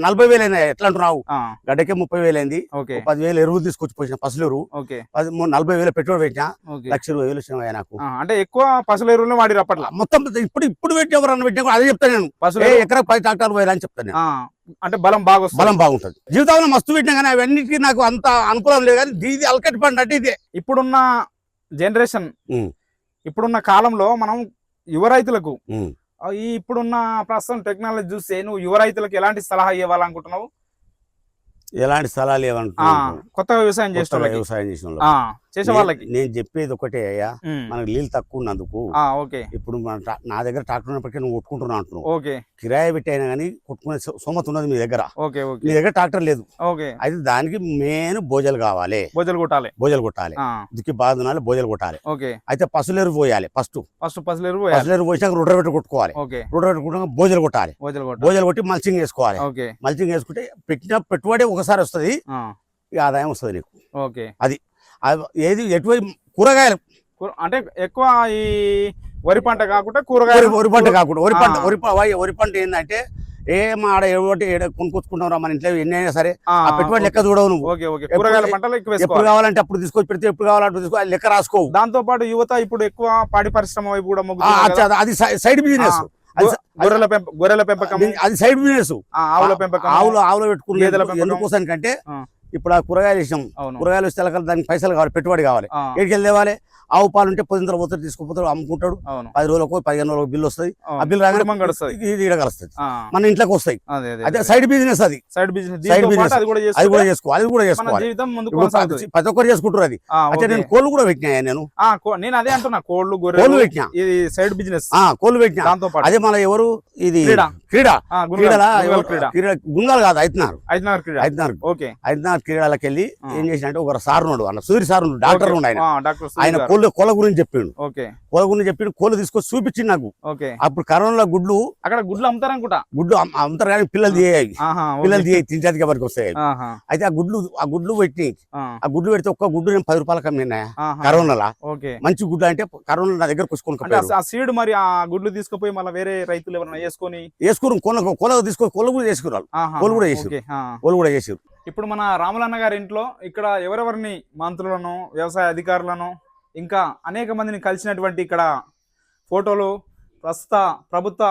40,000 అయినాయి. ఎట్లా అంటున్నావు? ఆ, గడ్డకే 30,000 అయింది. ఓకే 10,000 ఎరువులు తీసుకొచ్చి పోసిన పసులు ఎరువు. ఓకే 40,000 పెట్టుబడి పెట్టినా. ఓకే 1,20,000 వచ్చినాయి నాకు. ఆ, అంటే ఎక్కువ పసుల ఎరువులు వాడిరు అప్పట్లో. మొత్తం ఇప్పుడు పెట్టి ఎవరన్నా పెట్టినా కూడా అదే చెప్తాను నేను. పసుల ఎకరా 10 ట్రాక్టర్లు పోయాలని చెప్తాను నేను. అంటే బలం బాగా వస్తుంది. బలం బాగుంటది. జీవితంలో మస్తు పెట్టినా కానీ అవన్నిటికీ నాకు అంత అనుకూలం లేదు. కానీ ఇది అలకటి పంట అంటే ఇదే. ఇప్పుడున్న జనరేషన్ ఉమ్. ఇప్పుడున్న కాలంలో మనం యువ రైతులకు ఉమ్. ఈ ఇప్పుడున్న ప్రస్తుతం టెక్నాలజీ చూస్తే నువ్వు యువ రైతులకు ఎలాంటి సలహా ఇవ్వాలనుకుంటున్నావు? ఎలాంటి స్థలాలు ఆ, ఏమనుకుంటున్నాను కొత్తగా వ్యవసాయం చేసే వాళ్ళకి, వ్యవసాయం చేసిన ఆ, చేసే వాళ్ళకి నేను చెప్పేది ఒకటే అయ్యా, ఉమ్, మనకు నీళ్ళు తక్కువ ఉన్నందుకు ఓకే ఇప్పుడు నా దగ్గర ట్రాక్టర్ ఉన్నప్పటికీ నువ్వు కొట్టుకుంటున్నావు అంటున్నావు. ఓకే కిరాయి పెట్టి అయినా కానీ కొట్టుకునే సోమత ఉన్నది మీ దగ్గర. ఓకే ఓకే మీ దగ్గర ట్రాక్టర్ లేదు. ఓకే అయితే దానికి మెయిన్ బోజలు కావాలి. బొజ్జలు కొట్టాలి. బోజలు కొట్టాలి. దుక్కి బాధనాలి, బోజలు కొట్టాలి. ఓకే అయితే పసులేరు పోయాలి. ఫస్ట్ పసులేరు పోయాలి. పసులేరు పోసాక రోటవేటర్ కొట్టుకోవాలి. ఓకే రోటవేటర్ కొట్టుకుని బోజలు కొట్టాలి. బొజ్జలు కొట్టాలి. బోజలు కొట్టి మల్చింగ్ వేసుకోవాలి. ఓకే మల్చింగ్ వేసుకుంటే పెట్టిన పెట్టుబడి ఒకసారి వస్తుంది, ఆ, ఇక ఆదాయం వస్తుంది నీకు. ఓకే ఏది ఎటువంటి కూరగాయలు అంటే ఎక్కువ ఈ వరి పంట కాకుండా కూరగాయలు. వరి పంట కాకుండా ఆ. వరి పంట ఏంటంటే ఆడ ఎవరి కొనుక్కొచ్చుకుంటాం రా మన ఇంట్లో ఎన్ని అయినా సరే ఆ, ఆ పెట్టుబడి లెక్క చూడవు నువ్వు. ఓకే ఓకే కూరగాయల పంటలు ఎక్కువ ఎప్పుడు వేసుకోవాలి. కావాలంటే అప్పుడు తీసుకొచ్చి పెడితే ఎప్పుడు కావాలంటే తీసుకో, అది లెక్క రాసుకోవు. దాంతో పాటు యువత ఇప్పుడు ఎక్కువ పాడి పరిశ్రమ వైపు కూడా మొగ్గుతున్నారు కదా. అది సైడ్ బిజినెస్. గొర్రెల పెంపకం, అది సైడ్ బిజినెస్. ఆవుల పెంపకం, ఆవులు పెట్టుకుని గేదెల పెంపకం. ఎందుకోసానికంటే ఆ. ఇప్పుడు ఆ కూరగాయలు ఇష్టం, అవును కూరగాయలు వస్తే దానికి పైసలు కావాలి, పెట్టుబడి కావాలి. ఆ, ఎక్కడికి వెళ్ళి తేవాలి? ఆవు పాలు ఉంటే పొద్దున పోతాడు, తీసుకుపోతాడు, అమ్ముకుంటాడు. అవును 10 రోజులకు 15 రోజులకు బిల్లు వస్తుంది. ఆ అవును. బిల్లు రాగానే కుటుంబం గడుస్తది. ఇది ఈడ కలుస్తుంది, ఆ, మన ఇంట్లోకి వస్తాయి. అదే అదే అదే సైడ్ బిజినెస్, అది సైడ్ బిజినెస్ సైడ్ బిజినెస్ అది కూడా అది కూడా చేసుకుంటే చేసుకోవాలి, అది కూడా మన చేసుకోవాలి. జీవితం ముందుకు ఇప్పుడు కొనసాగుతుంది. ప్రతి ఒక్కరు చేసుకుంటారు అది. ఆ, అంటే ఓకే. నేను కోళ్ళు కూడా పెట్టినా, నేను నేను అదే అంటున్నా, కోళ్ళు కోళ్ళు గొర్రెలు పెట్టినా, ఇది సైడ్ బిజినెస్ కోళ్ళు పెట్టినా. దాంతో పాటు అదే మన ఎవరు ఇది క్రీడ. క్రీడ ఆ, గుంగాల్ క్రీడలా క్రీడ క్రీడ గుంగాలు కాదు, అవుతున్నారు ఐదున్నర క్రీడ. ఓకే ఐదున్నర క్రీడలకు వెళ్ళి ఆ. ఏం చేసినంటే ఒక సార్ ఉన్నాడు, అన్న సూర్య సార్ ఉన్నాడు, డాక్టర్ ఉండు ఆయన. డాక్టర్ ఆయన కోళ్ళ గురించి చెప్పిండు, ఓకే కోళ్ళ గురించి చెప్పిండు. కోళ్ళు తీసుకొచ్చి చూపించింది నాకు. ఓకే. అప్పుడు కరోనాలో గుడ్లు అక్కడ గుడ్లు అమ్ముతారనుకుంటా. అమ్ముతారు కానీ పిల్లలు తీయాయి, ఆహా, ఓకే. పిల్లలు తీయ తింటానికి ఎవరికి వస్తాయి. ఆహా, అయితే ఆ గుడ్లు పెట్టి ఆ, ఆ గుడ్లు పెడితే ఒక్క గుడ్డు నేను 10 రూపాయలకు అమ్మినా ఆహా. కరోనాలో. ఓకే. మంచి గుడ్డు అంటే కరోనా నా దగ్గర అంటే కొనుక్కొని ఆ సీడ్ మరి ఆ గుడ్లు తీసుకుపోయి మళ్ళీ వేరే రైతులు ఎవరైనా వేసుకొని వేసుకుని కోళ్ళ తీసుకొని కోళ్ళు కూడా చేసుకున్నారు, ఆహా, కోళ్ళు కూడా చేసారు, ఓకే. ఆ. కోళ్ళు కూడా చేసారు. ఇప్పుడు మన రాములన్న గారి ఇంట్లో ఇక్కడ ఎవరెవరిని మంత్రులను వ్యవసాయ అధికారులను ఇంకా అనేక మందిని కలిసినటువంటి ఇక్కడ ఫోటోలు ప్రస్తుత ప్రభుత్వ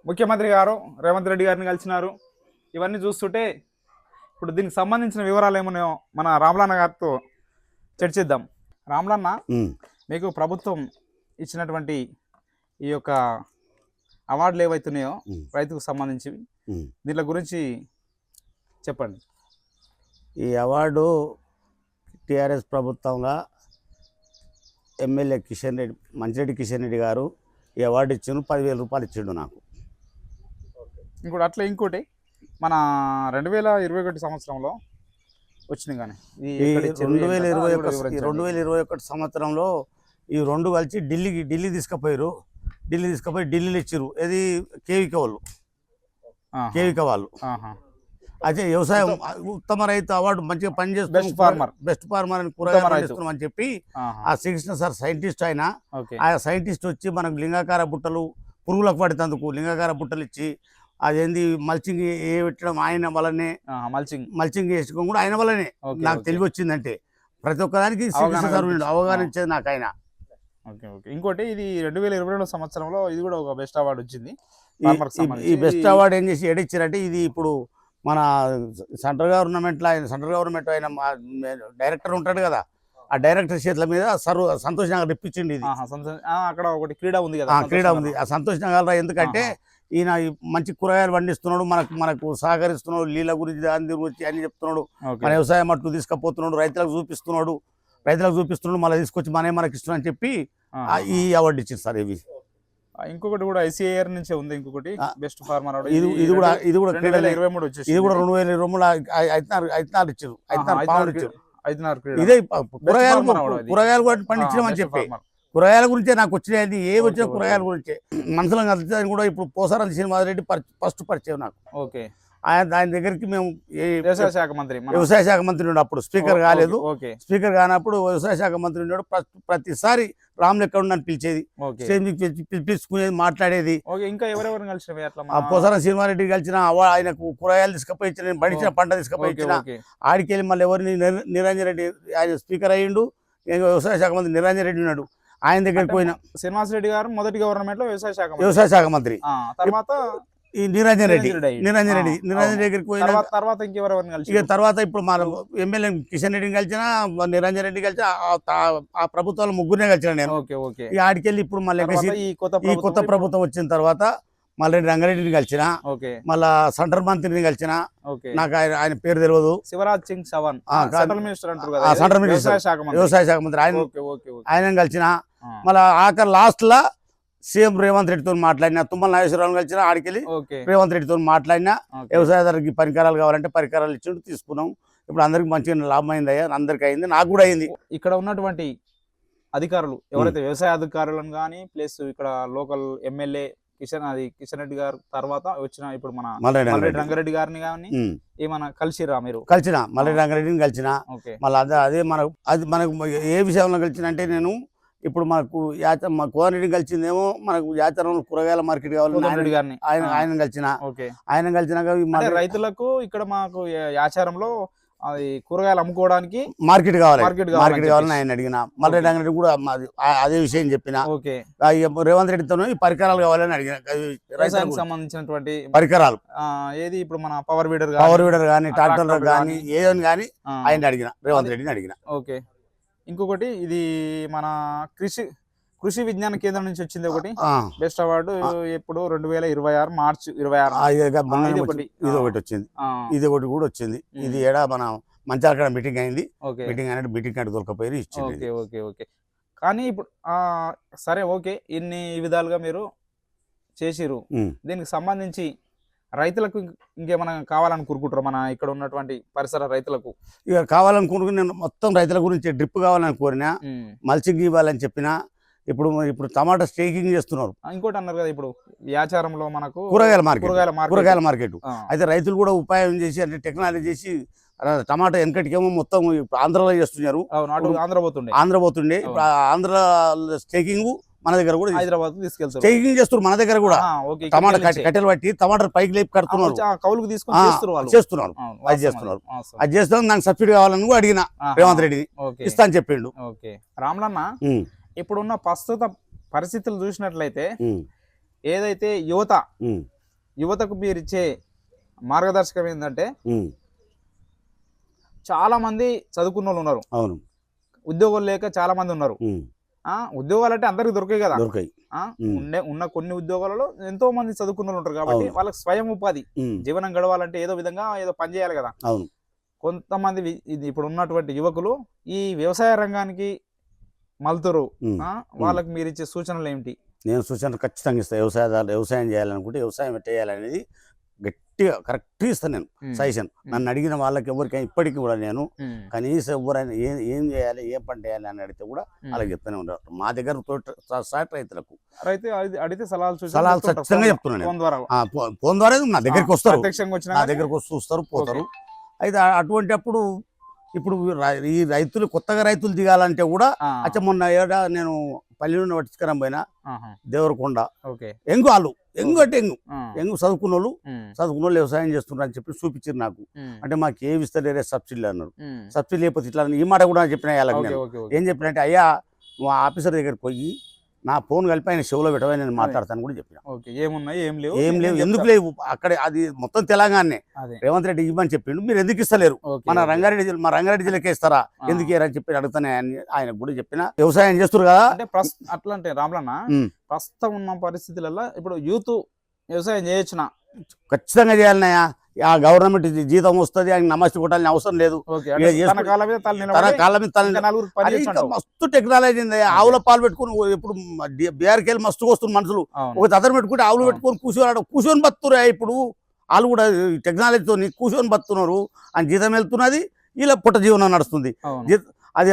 ముఖ్యమంత్రి గారు రేవంత్ రెడ్డి గారిని కలిసినారు. ఇవన్నీ చూస్తుంటే ఇప్పుడు దీనికి సంబంధించిన వివరాలు ఏమన్నాయో మన రాములన్న గారితో చర్చిద్దాం. రాములన్న, మీకు ప్రభుత్వం ఇచ్చినటువంటి ఈ యొక్క అవార్డులు ఏవైతున్నాయో రైతుకు సంబంధించి దీని గురించి చెప్పండి. ఈ అవార్డు టిఆర్ఎస్ ప్రభుత్వంలో ఎమ్మెల్యే కిషన్ రెడ్డి, మంచిరెడ్డి కిషన్ రెడ్డి గారు ఈ అవార్డు ఇచ్చిండు, 10,000 రూపాయలు ఇచ్చిండు నాకు. ఇంకోటి మన 2021 సంవత్సరంలో వచ్చింది కానీ ఈ 2021 సంవత్సరంలో ఈ రెండు కలిసి ఢిల్లీ తీసుకుపోయారు. ఢిల్లీలో ఇచ్చారు. ఇది కేవిక వాళ్ళు. అయితే వ్యవసాయం ఉత్తమ రైతు అవార్డు, మంచిగా పనిచేస్తున్నారు, బెస్ట్ ఫార్మర్ అని కూరగాయలు అని చెప్పి ఆ శ్రీకృష్ణ సార్ సైంటిస్ట్, ఆ సైంటిస్ట్ వచ్చి మనకు లింగాకార బుట్టలు పురుగులకు పడేందుకు లింగాకార బుట్టలు ఇచ్చి అదేంది మల్చింగ్ పెట్టడం ఆయన వల్లనే, మల్చింగ్ వేసుకోవడం కూడా ఆయన వల్లనే నాకు తెలివి వచ్చిందంటే. ప్రతి ఒక్కదానికి శ్రీకృష్ణ సార్ అవగాహన ఇచ్చేది నాకు ఆయన. ఇంకోటి ఇది 2022 సంవత్సరంలో ఇది కూడా ఒక బెస్ట్ అవార్డు వచ్చింది. ఈ బెస్ట్ అవార్డు ఏం చేసి ఏడిచ్చారంటే, ఇది ఇప్పుడు మన సెంట్రల్ గవర్నమెంట్లో ఆయన డైరెక్టర్ ఉంటాడు కదా, ఆ డైరెక్టర్ చేతుల మీద సంతోష్ నగర్ ఇప్పించింది. ఇది అక్కడ ఒకటి క్రీడ ఉంది కదా, క్రీడ ఉంది. ఆ సంతోష్ నగర్ ఎందుకంటే ఈయన మంచి కూరగాయలు పండిస్తున్నాడు, మనకు సహకరిస్తున్నాడు, నీళ్ళ గురించి దాని గురించి అన్ని చెప్తున్నాడు, మన వ్యవసాయం మట్టు తీసుకుపోతున్నాడు, రైతులకు చూపిస్తున్నాడు, మళ్ళీ తీసుకొచ్చి మనకి ఇష్టం అని చెప్పి ఈ అవార్డు ఇచ్చింది సార్. ఇవి ఇంకొకటి కూడా ఐసీఐఆర్ నుంచే ఉంది, ఇంకొకటి బెస్ట్ ఫార్మర్ అవార్డు. ఇది కూడా 2023 వచ్చేసి ఇది కూడా 2023 ఐదున్నర ఇచ్చారు. ఇదే కూరగాయలు కూడా పండించడం అని చెప్పి. కూరగాయల గురించే నాకు వచ్చినాయి, ఏ వచ్చిన కూరగాయల గురించే మనసులో కలిసి కూడా. ఇప్పుడు పోసారం శ్రీనివాసరెడ్డి ఫస్ట్ పరిచయం నాకు. ఓకే. ఆయన దగ్గరికి మేము వ్యవసాయ శాఖ మంత్రి ఉన్నాడు, అప్పుడు స్పీకర్ కాలేదు. స్పీకర్ కానప్పుడు వ్యవసాయ శాఖ మంత్రి ఉన్నాడు. ప్రతిసారి రాములు ఎక్కడ ఉన్నాను పిలిచేది, పిలుచుకునేది, మాట్లాడేది. ఇంకా ఎవరెవరు కలిసి పోసారం శ్రీనివాసరెడ్డి కలిసిన, ఆయనకు కూరగాయలు తీసుకుపోయి ఇచ్చిన, పండించిన పంట తీసుకుపోయి ఇచ్చిన. ఆడికి వెళ్ళి మళ్ళీ ఎవరిని నిరంజన్ రెడ్డి ఆయన స్పీకర్ అయ్యిండు, వ్యవసాయ శాఖ మంత్రి నిరంజన్ రెడ్డి ఉన్నాడు. ఆయన దగ్గరికి పోయినా. శ్రీనివాసరెడ్డి గారు మొదటి గవర్నమెంట్ లో వ్యవసాయ శాఖ మంత్రి. తర్వాత ఈ నిరంజన్ రెడ్డి దగ్గరికి పోయిన తర్వాత ఇంకెవరెవరిని కలిసి, తర్వాత ఇప్పుడు మన ఎమ్మెల్యే కిషన్ రెడ్డిని కలిసిన, నిరంజన్ రెడ్డి కలిసి, ఆ ప్రభుత్వాలు ముగ్గురునే కలిసిన నేను. ఈ ఆడికెళ్ళి ఇప్పుడు మళ్ళీ ఈ కొత్త ప్రభుత్వం వచ్చిన తర్వాత మళ్ళీ రంగారెడ్డిని కలిసిన, మళ్ళా సెంట్రల్ మంత్రిని కలిసిన. నాకు ఆయన పేరు తెలియదు, శివరాజ్ సింగ్ చౌహాన్, సెంట్రల్ మినిస్టర్ వ్యవసాయ శాఖ మంత్రి, ఆయన కలిసిన. మళ్ళా ఆఖరి లాస్ట్ లా సీఎం రేవంత్ రెడ్డితో మాట్లాడినా, తుమ్మల నాగేశ్వరరావు కలిసిన, ఆడికెళ్ళి రేవంత్ రెడ్డితో మాట్లాడినా. వ్యవసాయదారుకి పరికరాలు కావాలంటే పరికరాలు ఇచ్చి తీసుకున్నాం. ఇప్పుడు అందరికి మంచిగా లాభం అయింది అయ్యా, అందరికి అయింది, నాకు కూడా అయింది. ఇక్కడ ఉన్నటువంటి అధికారులు ఎవరైతే వ్యవసాయ అధికారులను కానీ, ప్లస్ ఇక్కడ లోకల్ ఎమ్మెల్యే కిషన్ రెడ్డి గారు తర్వాత వచ్చిన ఇప్పుడు మన మల్రెడ్డి రంగారెడ్డి గారిని కానీ ఏమన్నా కలిసిరా మీరు? కలిసిన మల్రెడ్డి రంగారెడ్డిని కలిసిన. మళ్ళీ అదే మనకు ఏ విషయంలో కలిసిన అంటే, నేను ఇప్పుడు మనకు మా కోనరెడ్డిని కలిసిందేమో మనకు యాచారంలో కూరగాయల మార్కెట్ కావాలి, ఆయన కలిసిన. ఆయన కలిసినాక రైతులకు ఇక్కడ మాకు యాచారంలో అది కూరగాయలు అమ్ముకోవడానికి మార్కెట్ కావాలి, మార్కెట్ మార్కెట్ కావాలని ఆయన అడిగిన. మల్రెడ్డి అంగడి కూడా అదే విషయం చెప్పిన. ఓకే, రేవంత్ రెడ్డితో ఈ పరికరాలు కావాలని అడిగిన. వ్యవసాయానికి సంబంధించినటువంటి పరికరాలు ఏది ఇప్పుడు మన పవర్ వీడర్ కానీ ట్రాక్టర్ కానీ ఏదని కానీ ఆయన అడిగిన, రేవంత్ రెడ్డిని అడిగిన. ఓకే, ఇంకొకటి ఇది మన కృషి విజ్ఞాన కేంద్రం నుంచి వచ్చింది ఒకటి బెస్ట్ అవార్డు ఎప్పుడు 2026 మార్చి 26 ఇది ఒకటి వచ్చింది, ఇది ఒకటి కూడా వచ్చింది. ఇది ఏడా మన మంచాల మీటింగ్ అయింది, మీటింగ్ అనేది మీటింగ్ కార్డు దొరకపోయి ఇచ్చింది. Okay okay okay. కానీ ఇప్పుడు సరే ఓకే, ఇన్ని విధాలుగా మీరు చేసిరు. దీనికి సంబంధించి రైతులకు ఇంకేమైనా కావాలని కోరుకుంటారు మన ఇక్కడ ఉన్నటువంటి పరిసర రైతులకు? ఇక కావాలనుకుంటున్నా, నేను మొత్తం రైతుల గురించి డ్రిప్ కావాలని కోరినా, మల్చింగ్ ఇవ్వాలని చెప్పినా. ఇప్పుడు టమాటా స్టేకింగ్ చేస్తున్నారు. ఇంకోటి అన్నారు కదా, ఇప్పుడు వ్యాచారంలో మనకు కూరగాయల మార్కెట్ అయితే రైతులు కూడా ఉపాయం చేసి అంటే టెక్నాలజీ చేసి టమాటా వెనకటికేమో మొత్తం ఆంధ్రలో చేస్తున్నారు, ఆంధ్ర పోతుండే. ఆంధ్ర స్టేకింగ్ మన దగ్గర కూడా హైదరాబాద్ తీసుకెళ్తారు, స్టేకింగ్ చేస్తున్నారు మన దగ్గర కూడా. టమాటా కట్టెలు పట్టి టమాటా పైకి లేపి కడుతున్నారు, చేస్తున్నారు. అది చేస్తున్నాం. నాకు సబ్సిడీ కావాలని కూడా అడిగిన రేవంత్ రెడ్డిని, ఇస్తా అని చెప్పిండు. రామ్లన్న, ఇప్పుడున్న ప్రస్తుత పరిస్థితులు చూసినట్లయితే ఏదైతే యువతకు మీరు ఇచ్చే మార్గదర్శకం ఏంటంటే, చాలా మంది చదువుకున్న వాళ్ళు ఉన్నారు, అవును, ఉద్యోగాలు లేక చాలా మంది ఉన్నారు. ఉద్యోగాలు అంటే అందరికి దొరికాయి కదా, ఉన్న కొన్ని ఉద్యోగాలలో ఎంతో మంది చదువుకున్న వాళ్ళు ఉంటారు కాబట్టి వాళ్ళకి స్వయం ఉపాధి జీవనం గడవాలంటే ఏదో విధంగా ఏదో పని చేయాలి కదా. కొంతమంది ఇప్పుడు ఉన్నటువంటి యువకులు ఈ వ్యవసాయ రంగానికి మలుతురు, వాళ్ళకి మీరు ఇచ్చే సూచనలు ఏమిటి? నేను సూచనలు ఖచ్చితంగా ఇస్తాను. వ్యవసాయం చేయాలనుకుంటే వ్యవసాయం చేయాలనేది గట్టిగా కరెక్ట్గా ఇస్తాను నేను సజెషన్. నన్ను అడిగిన వాళ్ళకి ఎవరికైనా ఇప్పటికీ కూడా నేను కనీసం ఎవరైనా ఏం చేయాలి, ఏం పంట చేయాలి అని అడిగితే కూడా అలాగే చెప్తానే ఉంటారు. మా దగ్గర రైతులకు అడిగితే సలహాలు ఖచ్చితంగా చెప్తున్నాను. ఫోన్ ద్వారా నా దగ్గరికి వస్తారు, నా దగ్గరకు వస్తూ చూస్తారు, పోతారు. అయితే అటువంటి అప్పుడు ఇప్పుడు ఈ రైతులు కొత్తగా రైతులు దిగాలంటే కూడా అచ్చా మొన్న ఏడా నేను పల్లి నుండి పట్టించుకరం పోయినా దేవరకొండ ఎంగు చదువుకున్న వాళ్ళు వ్యవసాయం చేస్తున్నారు అని చెప్పి చూపించారు నాకు. అంటే మాకు ఏమి ఇస్తలేరే సబ్సిడీలు అన్నారు. సబ్సిడీ లేకపోతే ఇట్లా ఈ మాట కూడా చెప్పిన ఏం చెప్పినంటే, అయ్యా నువ్వు ఆఫీసర్ దగ్గరికి పోయి నా ఫోన్ కలిపి ఆయన షోలో పెట్టవని నేను మాట్లాడతాను కూడా చెప్పిన. ఏం లేవు, ఎందుకు లేవు అక్కడ, అది మొత్తం తెలంగాణనే. రేవంత్ రెడ్డి ఇవ్వని చెప్పిండు, మీరు ఎందుకు ఇస్తలేరు, మా రంగారెడ్డి జిల్లాకే ఇస్తారా, ఎందుకు అని చెప్పి అడుగుతానే ఆయన కూడా చెప్పిన. వ్యవసాయం చేస్తారు కదా అట్లా అంటే రామ్లన్న, ప్రస్తుతం ఉన్న పరిస్థితులలో ఇప్పుడు యూత్ వ్యవసాయం చేయొచ్చునా? ఖచ్చితంగా చేయాలన్నాయా. ఆ గవర్నమెంట్ జీతం వస్తుంది, ఆయన నమస్తే కొట్టాలని అవసరం లేదు. మస్తు టెక్నాలజీ ఉంది. ఆవుల పాలు పెట్టుకుని ఇప్పుడు బీఆర్కేలు మస్తుగా వస్తున్నారు మనుషులు. ఒక తదరు పెట్టుకుంటే ఆవులు పెట్టుకొని కూర్చొని బతున్నారు. ఇప్పుడు వాళ్ళు కూడా టెక్నాలజీతో కూర్చొని బతున్నారు. అని జీతం వెళ్తున్నది, ఇలా పుట్ట జీవనం నడుస్తుంది. అది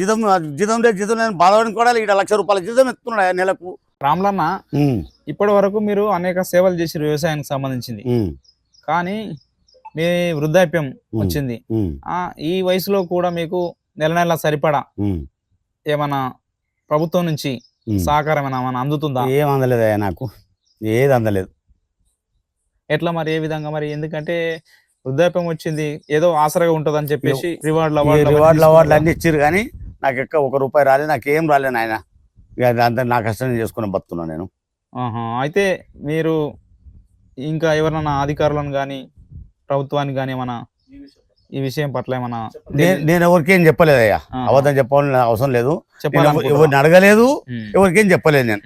జీతం బాధపడిన కూడా 1,00,000 రూపాయల జీతం ఎత్తున్నాడు నెలకు. రామ్లన్న, ఇప్పటి వరకు మీరు అనేక సేవలు చేసారు వ్యవసాయానికి సంబంధించింది. కానీ మీ వృద్ధాప్యం వచ్చింది, ఈ వయసులో కూడా మీకు నెల సరిపడా ఏమన్నా ప్రభుత్వం నుంచి సహకారం ఏమైనా అందుతుందా? ఏం అందలేదు నాకు, ఏది అందలేదు. ఎట్లా మరి, ఏ విధంగా మరి? ఎందుకంటే వృద్ధాప్యం వచ్చింది, ఏదో ఆసరగా ఉంటుంది అని చెప్పేసి రివార్డులు అవార్డులు అన్ని ఇచ్చారు, కానీ నాకు ఎక్క ₹1 రాలేదు, నాకేం రాలేదు ఆయన. అంతా నా కష్టం చేసుకుని బతుకున్నాను నేను. అయితే మీరు ఇంకా ఎవరన్నా అధికారులను కానీ ప్రభుత్వానికి కానీ ఏమన్నా ఈ విషయం పట్ల ఏమన్నా? నేను ఎవరికేం చెప్పలేదు అయ్యా, అబద్ధం చెప్పాలని అవసరం లేదు, ఎవరిని అడగలేదు, ఎవరికేం చెప్పలేదు నేను.